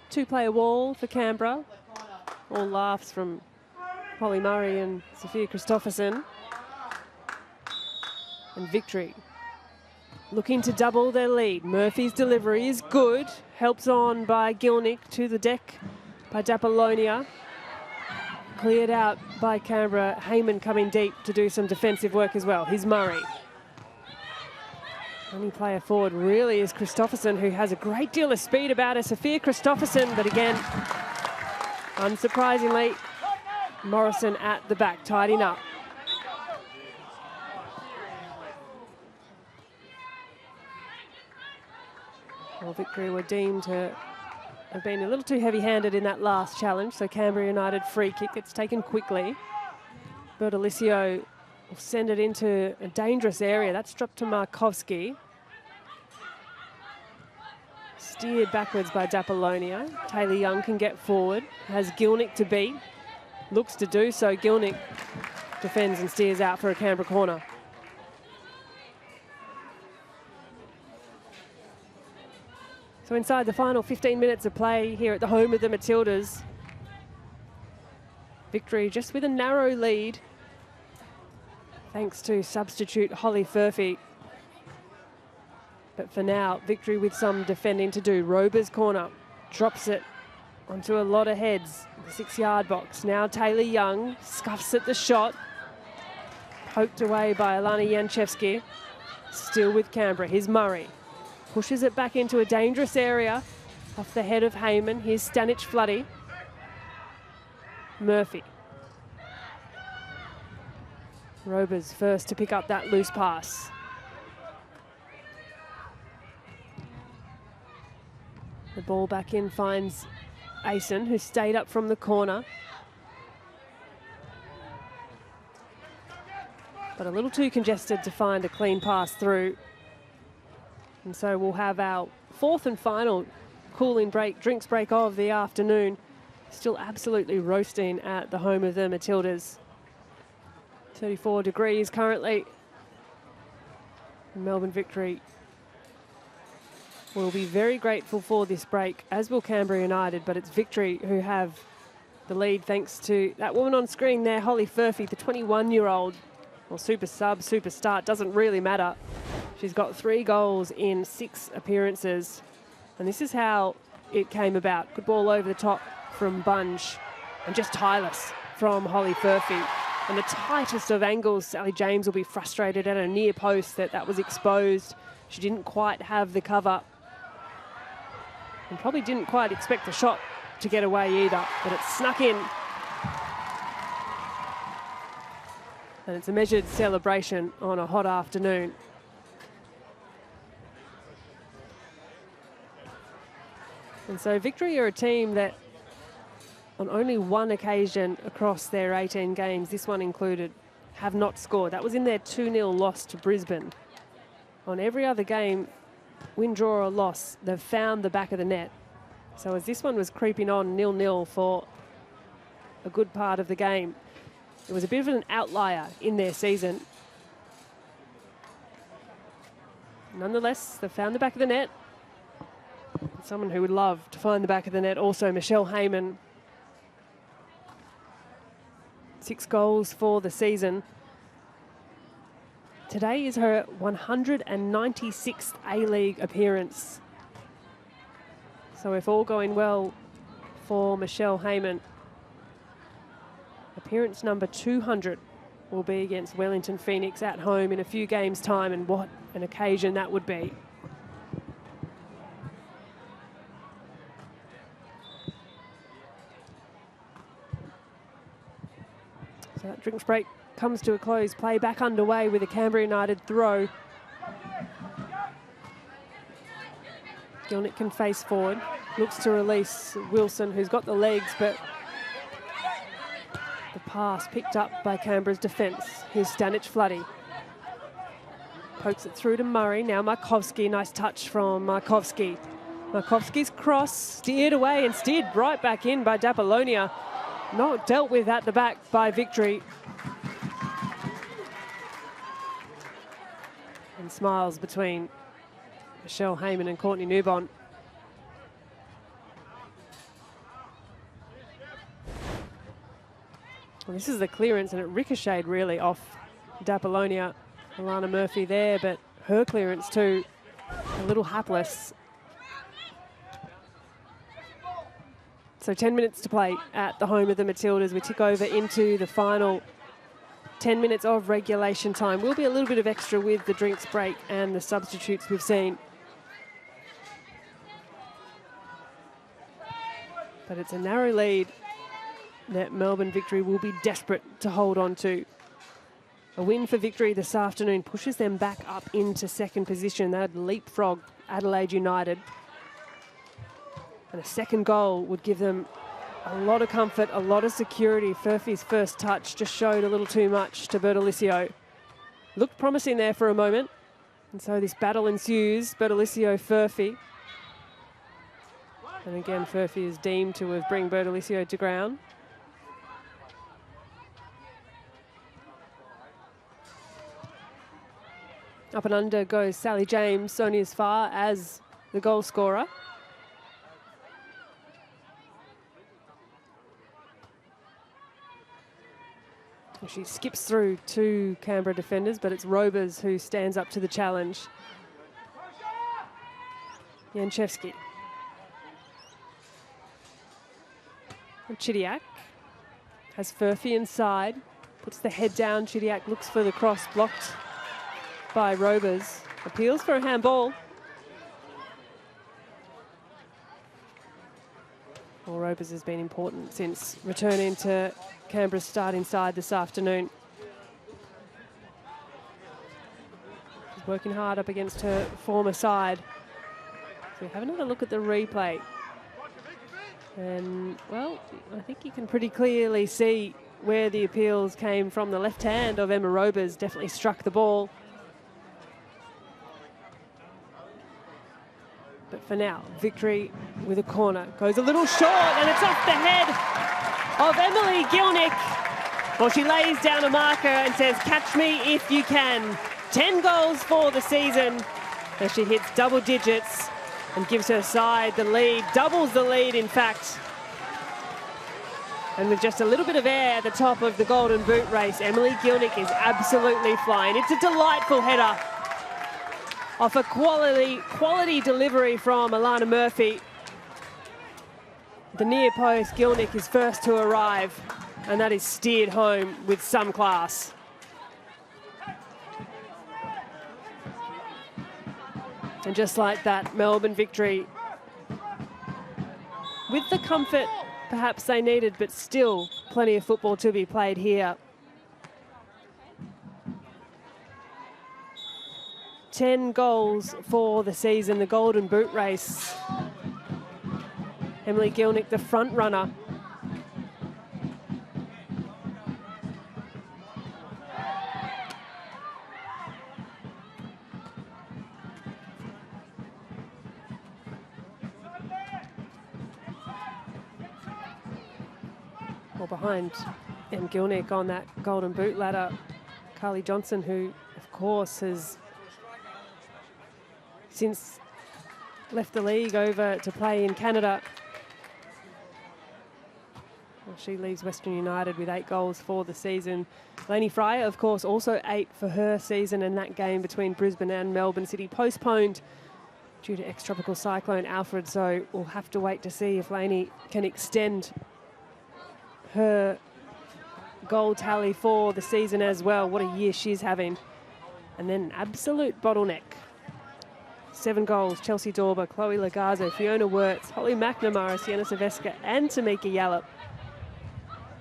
Two-player wall for Canberra. All laughs from Holly Murray and Sophia Christopherson. And victory. Looking to double their lead. Murphy's delivery is good. Helps on by Gilnick to the deck by Dapolonia. Cleared out by Canberra. Heyman coming deep to do some defensive work as well. Here's Murray. Only player forward really is Christopherson, who has a great deal of speed about her. Sophia Christopherson, but again, unsurprisingly, Morrison at the back, tidying up. Well, victory were deemed to have been a little too heavy-handed in that last challenge, so Canberra United free kick. It's taken quickly. Bertolicio will send it into a dangerous area. That's dropped to Markovski. Steered backwards by Dapolonia. Taylor Young can get forward. Has Gilnick to beat. Looks to do so. Gilnick defends and steers out for a Canberra corner. So inside the final 15 minutes of play here at the home of the Matildas. Victory just with a narrow lead, thanks to substitute Holly Furphy. But for now, victory with some defending to do. Rober's corner, drops it onto a lot of heads. The 6-yard box. Now Taylor Young scuffs at the shot. Poked away by Alana Janchevsky. Still with Canberra. Here's Murray. Pushes it back into a dangerous area off the head of Heyman. Here's Stanich Floody. Murphy. Rober's first to pick up that loose pass. The ball back in finds Asen, who stayed up from the corner. But a little too congested to find a clean pass through. And so we'll have our fourth and final cooling break, drinks break of the afternoon. Still absolutely roasting at the home of the Matildas. 34 degrees currently. Melbourne victory will be very grateful for this break, as will Canberra United, but it's victory who have the lead thanks to that woman on screen there, Holly Furphy, the 21-year-old. Well, super sub, super start, doesn't really matter. She's got 3 goals in 6 appearances. And this is how it came about. Good ball over the top from Bunge. And just tireless from Holly Furphy. And the tightest of angles, Sally James will be frustrated at a near post that was exposed. She didn't quite have the cover. And probably didn't quite expect the shot to get away either. But it snuck in. And it's a measured celebration on a hot afternoon. And so Victory are a team that on only one occasion across their 18 games, this one included, have not scored. That was in their 2-0 loss to Brisbane. On every other game, win, draw or loss, they've found the back of the net. So as this one was creeping on 0-0 for a good part of the game, it was a bit of an outlier in their season. Nonetheless, they've found the back of the net. Someone who would love to find the back of the net also, Michelle Heyman. 6 goals for the season. Today is her 196th A-League appearance. So if all going well for Michelle Heyman, appearance number 200 will be against Wellington Phoenix at home in a few games' time, and what an occasion that would be. So that drinks break comes to a close. Play back underway with a Canberra United throw. Gilnick can face forward. Looks to release Wilson, who's got the legs, but the pass picked up by Canberra's defence. Here's Stanic-Floody. Pokes it through to Murray. Now Markovski. Nice touch from Markovski. Markovski's cross steered away and steered right back in by Dapolonia. Not dealt with at the back by Victory. And smiles between Michelle Heyman and Courtney Newbon. Well, this is the clearance, and it ricocheted really off Dapolonia. Alana Murphy there, but her clearance too, a little hapless. So 10 minutes to play at the home of the Matildas. We tick over into the final 10 minutes of regulation time. Will be a little bit of extra with the drinks break and the substitutes we've seen. But it's a narrow lead that Melbourne Victory will be desperate to hold on to. A win for Victory this afternoon pushes them back up into second position. They'd leapfrog Adelaide United. And a second goal would give them a lot of comfort, a lot of security. Furphy's first touch just showed a little too much to Bertolicio. Looked promising there for a moment. And so this battle ensues, Bertolicio-Furphy. And again, Furphy is deemed to have bring Bertolicio to ground. Up and under goes Sally James, only as far as the goal scorer. She skips through 2 Canberra defenders, but it's Robers who stands up to the challenge. Janchevski. And Chidiac has Furphy inside, puts the head down. Chidiac looks for the cross, blocked by Robers. Appeals for a handball. Well, Robers has been important since returning to Canberra's starting side this afternoon. She's working hard up against her former side. So we have another look at the replay. And, well, I think you can pretty clearly see where the appeals came from. The left hand of Emma Robers definitely struck the ball. But for now, Victory with a corner. Goes a little short, and it's off the head of Emily Gilnick. Well, she lays down a marker and says, catch me if you can. 10 goals for the season as she hits double digits and gives her side the lead, doubles the lead, in fact. And with just a little bit of air at the top of the Golden Boot race, Emily Gilnick is absolutely flying. It's a delightful header off a quality delivery from Alana Murphy. The near post, Gilnick is first to arrive, and that is steered home with some class. And just like that, Melbourne Victory, with the comfort perhaps they needed, but still plenty of football to be played here. 10 goals for the season, the Golden Boot race. Emily Gilnick, the front runner. Well, behind Em Gilnick on that Golden Boot ladder, Carly Johnson, who, of course, has since left the league over to play in Canada. Well, she leaves Western United with 8 goals for the season. Lainey Fryer, of course, also 8 for her season, and that game between Brisbane and Melbourne City postponed due to ex-tropical cyclone Alfred, so we'll have to wait to see if Lainey can extend her goal tally for the season as well. What a year she's having. And then an absolute bottleneck. 7 goals, Chelsea Dorber, Chloe Lagazo, Fiona Wirtz, Holly McNamara, Sienna Silvesca and Tamika Yallop.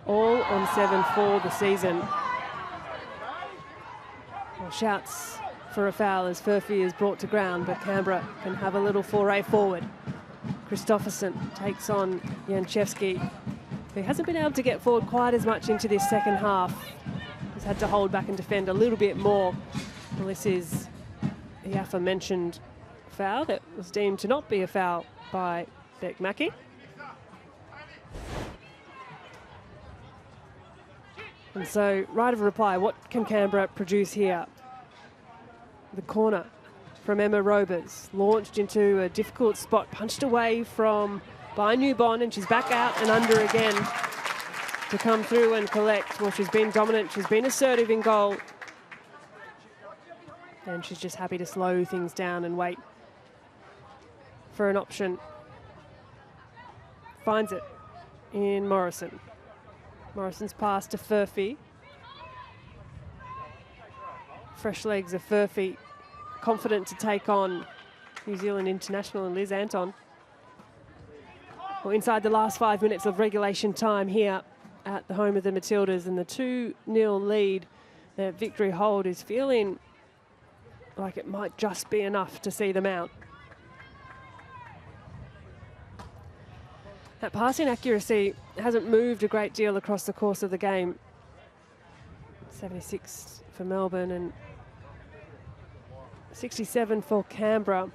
All on 7 for the season. Well, shouts for a foul as Furphy is brought to ground, but Canberra can have a little foray forward. Christopherson takes on Janchevski, who hasn't been able to get forward quite as much into this second half. He's had to hold back and defend a little bit more. Well, this is the aforementioned foul that was deemed to not be a foul by Beck Mackey. And so, right of reply, what can Canberra produce here? The corner from Emma Robers, launched into a difficult spot, punched away from by Newbon, and she's back out and under again to come through and collect. Well, she's been dominant, she's been assertive in goal, and she's just happy to slow things down and wait for an option. Finds it in Morrison. Morrison's pass to Furphy. Fresh legs of Furphy, confident to take on New Zealand international and Liz Anton. Well, inside the last 5 minutes of regulation time here at the home of the Matildas, and the 2-0 lead that Victory hold is feeling like it might just be enough to see them out. That passing accuracy hasn't moved a great deal across the course of the game. 76 for Melbourne and 67 for Canberra.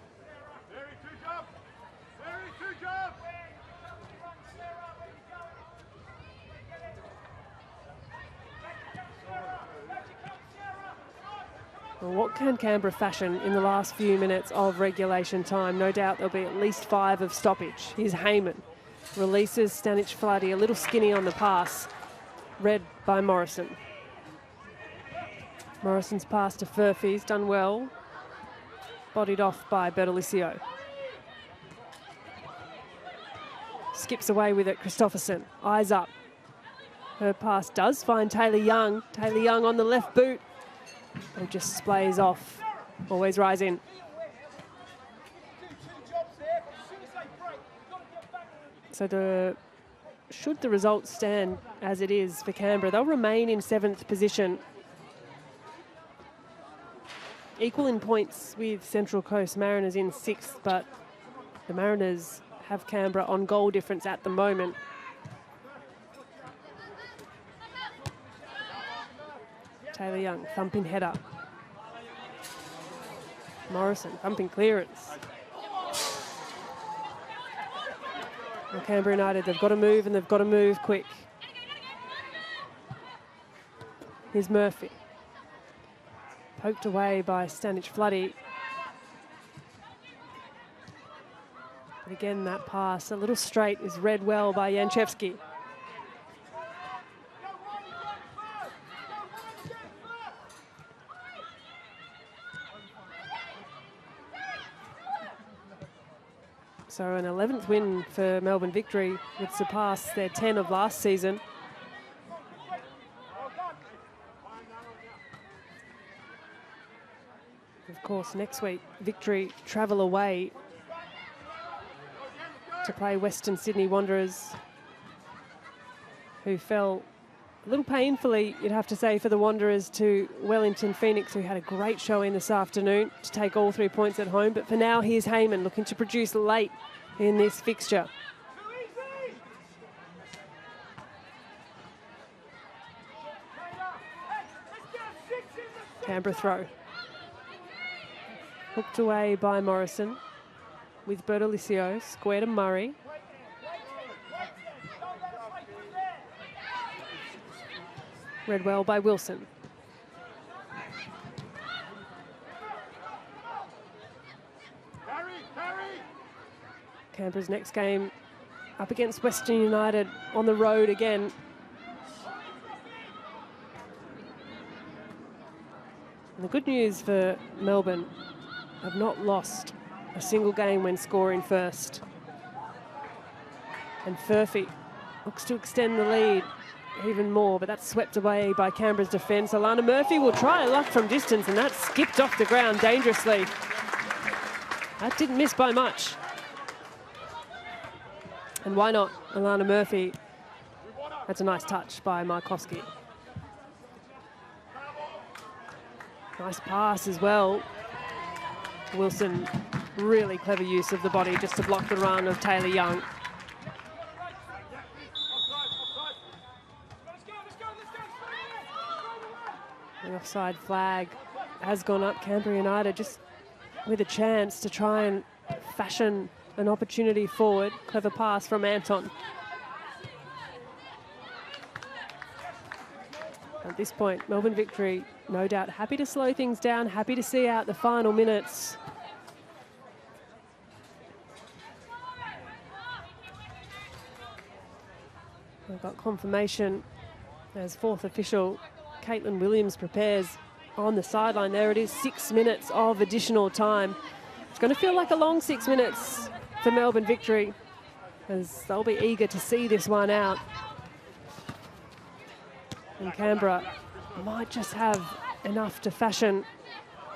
Well, what can Canberra fashion in the last few minutes of regulation time? No doubt there'll be at least 5 of stoppage. Here's Heyman. Releases Stanich Fladdy, a little skinny on the pass. Read by Morrison. Morrison's pass to Furphy's done well. Bodied off by Bertolicio. Skips away with it, Christopherson. Eyes up. Her pass does find Taylor Young. Taylor Young on the left boot. It just splays off. Always rising. So should the result stand as it is for Canberra, they'll remain in 7th position. Equal in points with Central Coast Mariners in 6th, but the Mariners have Canberra on goal difference at the moment. Taylor Young, thumping header. Morrison, thumping clearance. Well, Canberra United, they've got to move, and they've got to move quick. Here's Murphy. Poked away by Stanich Fladdy. But again, that pass, a little straight, is read well by Janchevski. So an 11th win for Melbourne Victory would surpass their 10 of last season. Of course, next week, Victory travel away to play Western Sydney Wanderers, who fell A little painfully, you'd have to say, for the Wanderers to Wellington Phoenix, who had a great showing this afternoon to take all 3 points at home. But for now, here's Heyman looking to produce late in this fixture. Canberra throw. Hooked away by Morrison with Bertolicio, square to Murray. Read well by Wilson. Canberra's next game up against Western United on the road again. And the good news for Melbourne, have not lost a single game when scoring first. And Furphy looks to extend the lead even more, but that's swept away by Canberra's defence. Alana Murphy will try luck from distance, and that skipped off the ground dangerously. That didn't miss by much. And why not Alana Murphy? That's a nice touch by Markowski. Nice pass as well. Wilson, really clever use of the body just to block the run of Taylor Young. The offside flag has gone up. Canberra United just with a chance to try and fashion an opportunity forward. Clever pass from Anton. At this point, Melbourne Victory, no doubt happy to slow things down, happy to see out the final minutes. We've got confirmation as fourth official Caitlin Williams prepares on the sideline. There it is, 6 minutes of additional time. It's going to feel like a long 6 minutes for Melbourne Victory, as they'll be eager to see this one out. And Canberra might just have enough to fashion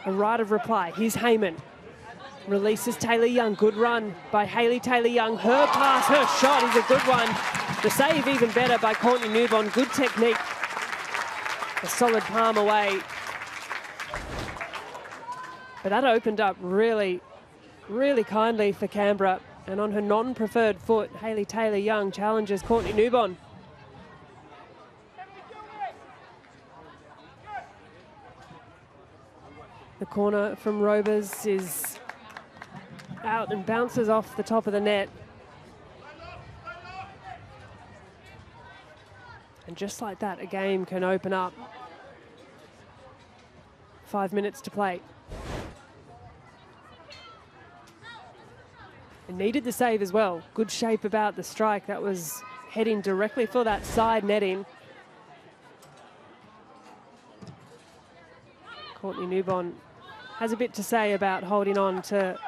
a right of reply. Here's Heyman. Releases Taylor Young. Good run by Hayley Taylor Young. Her pass, her shot is a good one. The save even better by Courtney Newbon. Good technique. A solid palm away. But that opened up really, really kindly for Canberra. And on her non-preferred foot, Hayley Taylor Young challenges Courtney Newbon. The corner from Robers is out and bounces off the top of the net. And just like that, a game can open up. 5 minutes to play. And needed the save as well. Good shape about the strike. That was heading directly for that side netting. Courtney Newbon has a bit to say about holding on to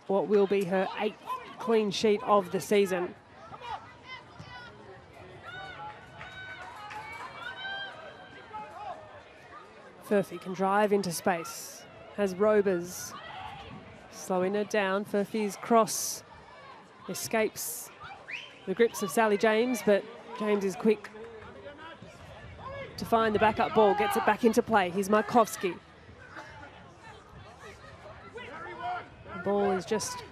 what will be her 8th clean sheet of the season. Furphy can drive into space. Has Robers slowing her down. Furphy's cross escapes the grips of Sally James, but James is quick to find the backup ball, gets it back into play. Here's Markowski. The ball is just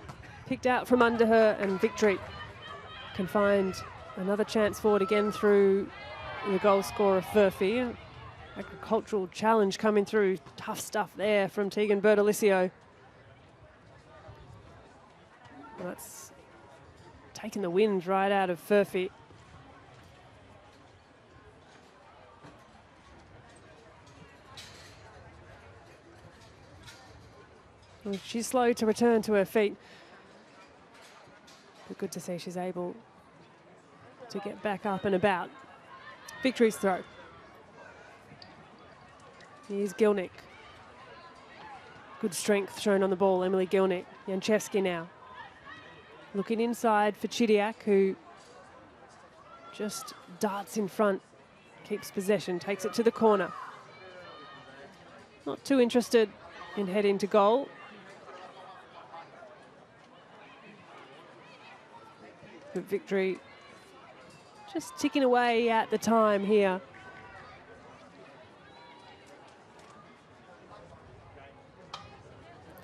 picked out from under her, and Victory can find another chance forward again through the goal scorer Furphy. Agricultural challenge coming through. Tough stuff there from Tegan Bertolicio. That's taken the wind right out of Furphy. Well, she's slow to return to her feet. But good to see she's able to get back up and about. Victory's throw. Here's Gilnick. Good strength shown on the ball, Emily Gilnick. Janchevsky now. Looking inside for Chidiac, who just darts in front, keeps possession, takes it to the corner. Not too interested in heading to goal. But Victory Just ticking away at the time here.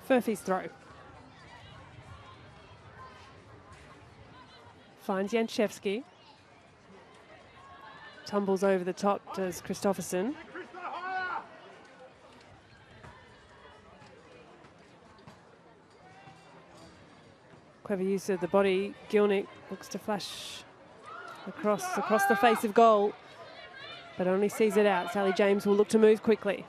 Furphy's throw. Finds Janchevsky. Tumbles over the top, does Christopherson. Clever use of the body. Gilnick looks to flash across the face of goal, but only sees it out. Sally James will look to move quickly.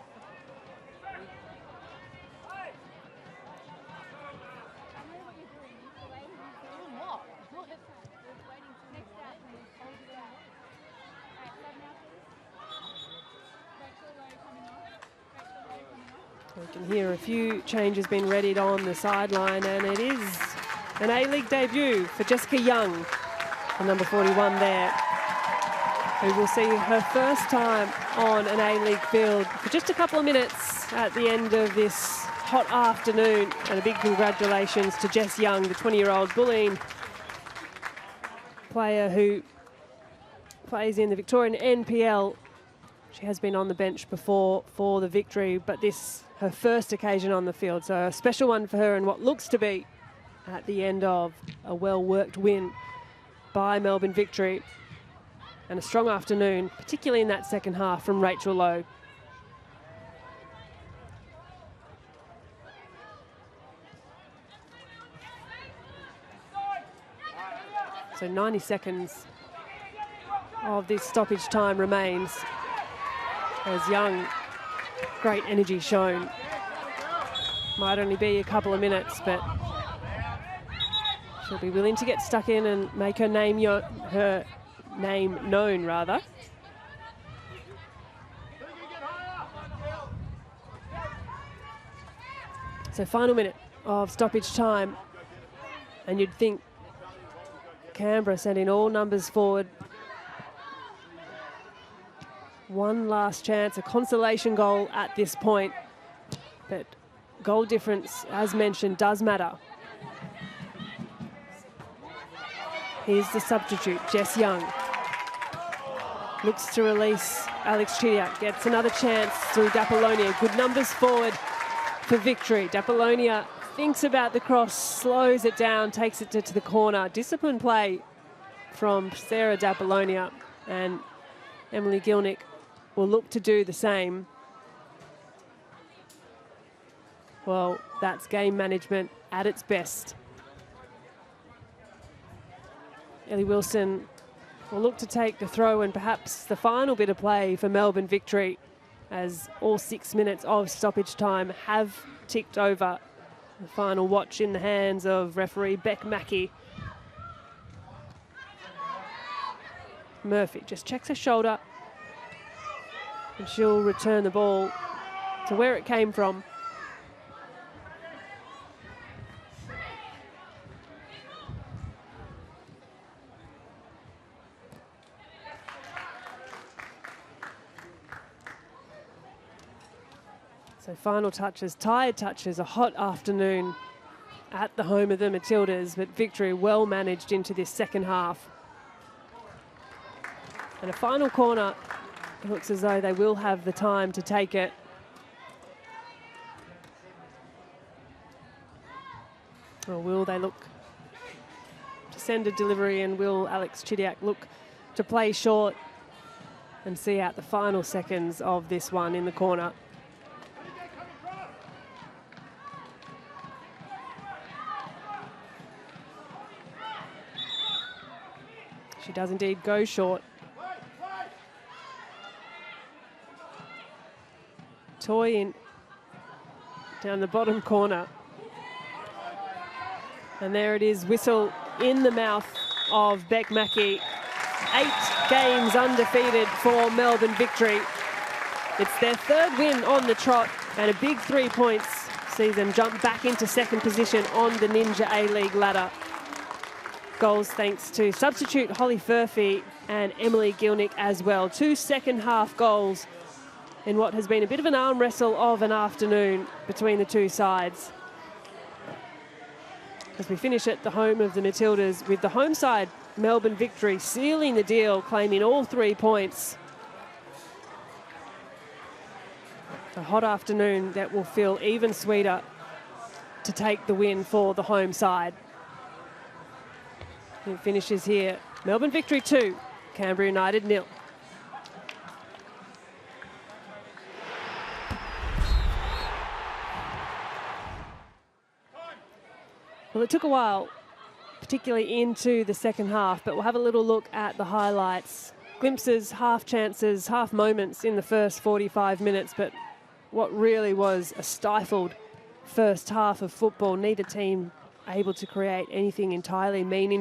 We can hear a few changes being readied on the sideline, and it is an A-League debut for Jessica Young, the number 41 there, who will see her first time on an A-League field for just a couple of minutes at the end of this hot afternoon. And a big congratulations to Jess Young, the 20-year-old Bulleen player who plays in the Victorian NPL. She has been on the bench before for the Victory, but this her first occasion on the field, so a special one for her, and what looks to be at the end of a well-worked win by Melbourne Victory. And a strong afternoon, particularly in that second half from Rachel Lowe. So 90 seconds of this stoppage time remains as Young, great energy shown. Might only be a couple of minutes, but she'll be willing to get stuck in and make her name known, rather. So final minute of stoppage time, and you'd think Canberra sending all numbers forward. One last chance, a consolation goal at this point, but goal difference, as mentioned, does matter. Here's the substitute, Jess Young. Looks to release Alex Chidiac, gets another chance through Dapolonia. Good numbers forward for Victory. Dapolonia thinks about the cross, slows it down, takes it to the corner. Disciplined play from Sarah Dapolonia, and Emily Gilnick will look to do the same. Well, that's game management at its best. Ellie Wilson will look to take the throw and perhaps the final bit of play for Melbourne Victory, as all 6 minutes of stoppage time have ticked over. The final watch in the hands of referee Beck Mackey. Murphy just checks her shoulder, and she'll return the ball to where it came from. So final touches, tired touches, a hot afternoon at the home of the Matildas, but Victory well managed into this second half. And a final corner. It looks as though they will have the time to take it. Or will they look to send a delivery, and will Alex Chidiac look to play short and see out the final seconds of this one in the corner? She does indeed go short. Toy in down the bottom corner. And there it is, whistle in the mouth of Beck Mackey. 8 games undefeated for Melbourne Victory. It's their third win on the trot, and a big 3 points sees them jump back into second position on the Ninja A-League ladder. Goals thanks to substitute Holly Furphy and Emily Gilnick as well. 2 second half goals in what has been a bit of an arm wrestle of an afternoon between the two sides. As we finish at the home of the Matildas, with the home side Melbourne Victory sealing the deal, claiming all 3 points. A hot afternoon that will feel even sweeter to take the win for the home side. It finishes here. Melbourne Victory 2, Canberra United 0. Well, it took a while, particularly into the second half, but we'll have a little look at the highlights. Glimpses, half chances, half moments in the first 45 minutes, but what really was a stifled first half of football. Neither team able to create anything entirely meaningful.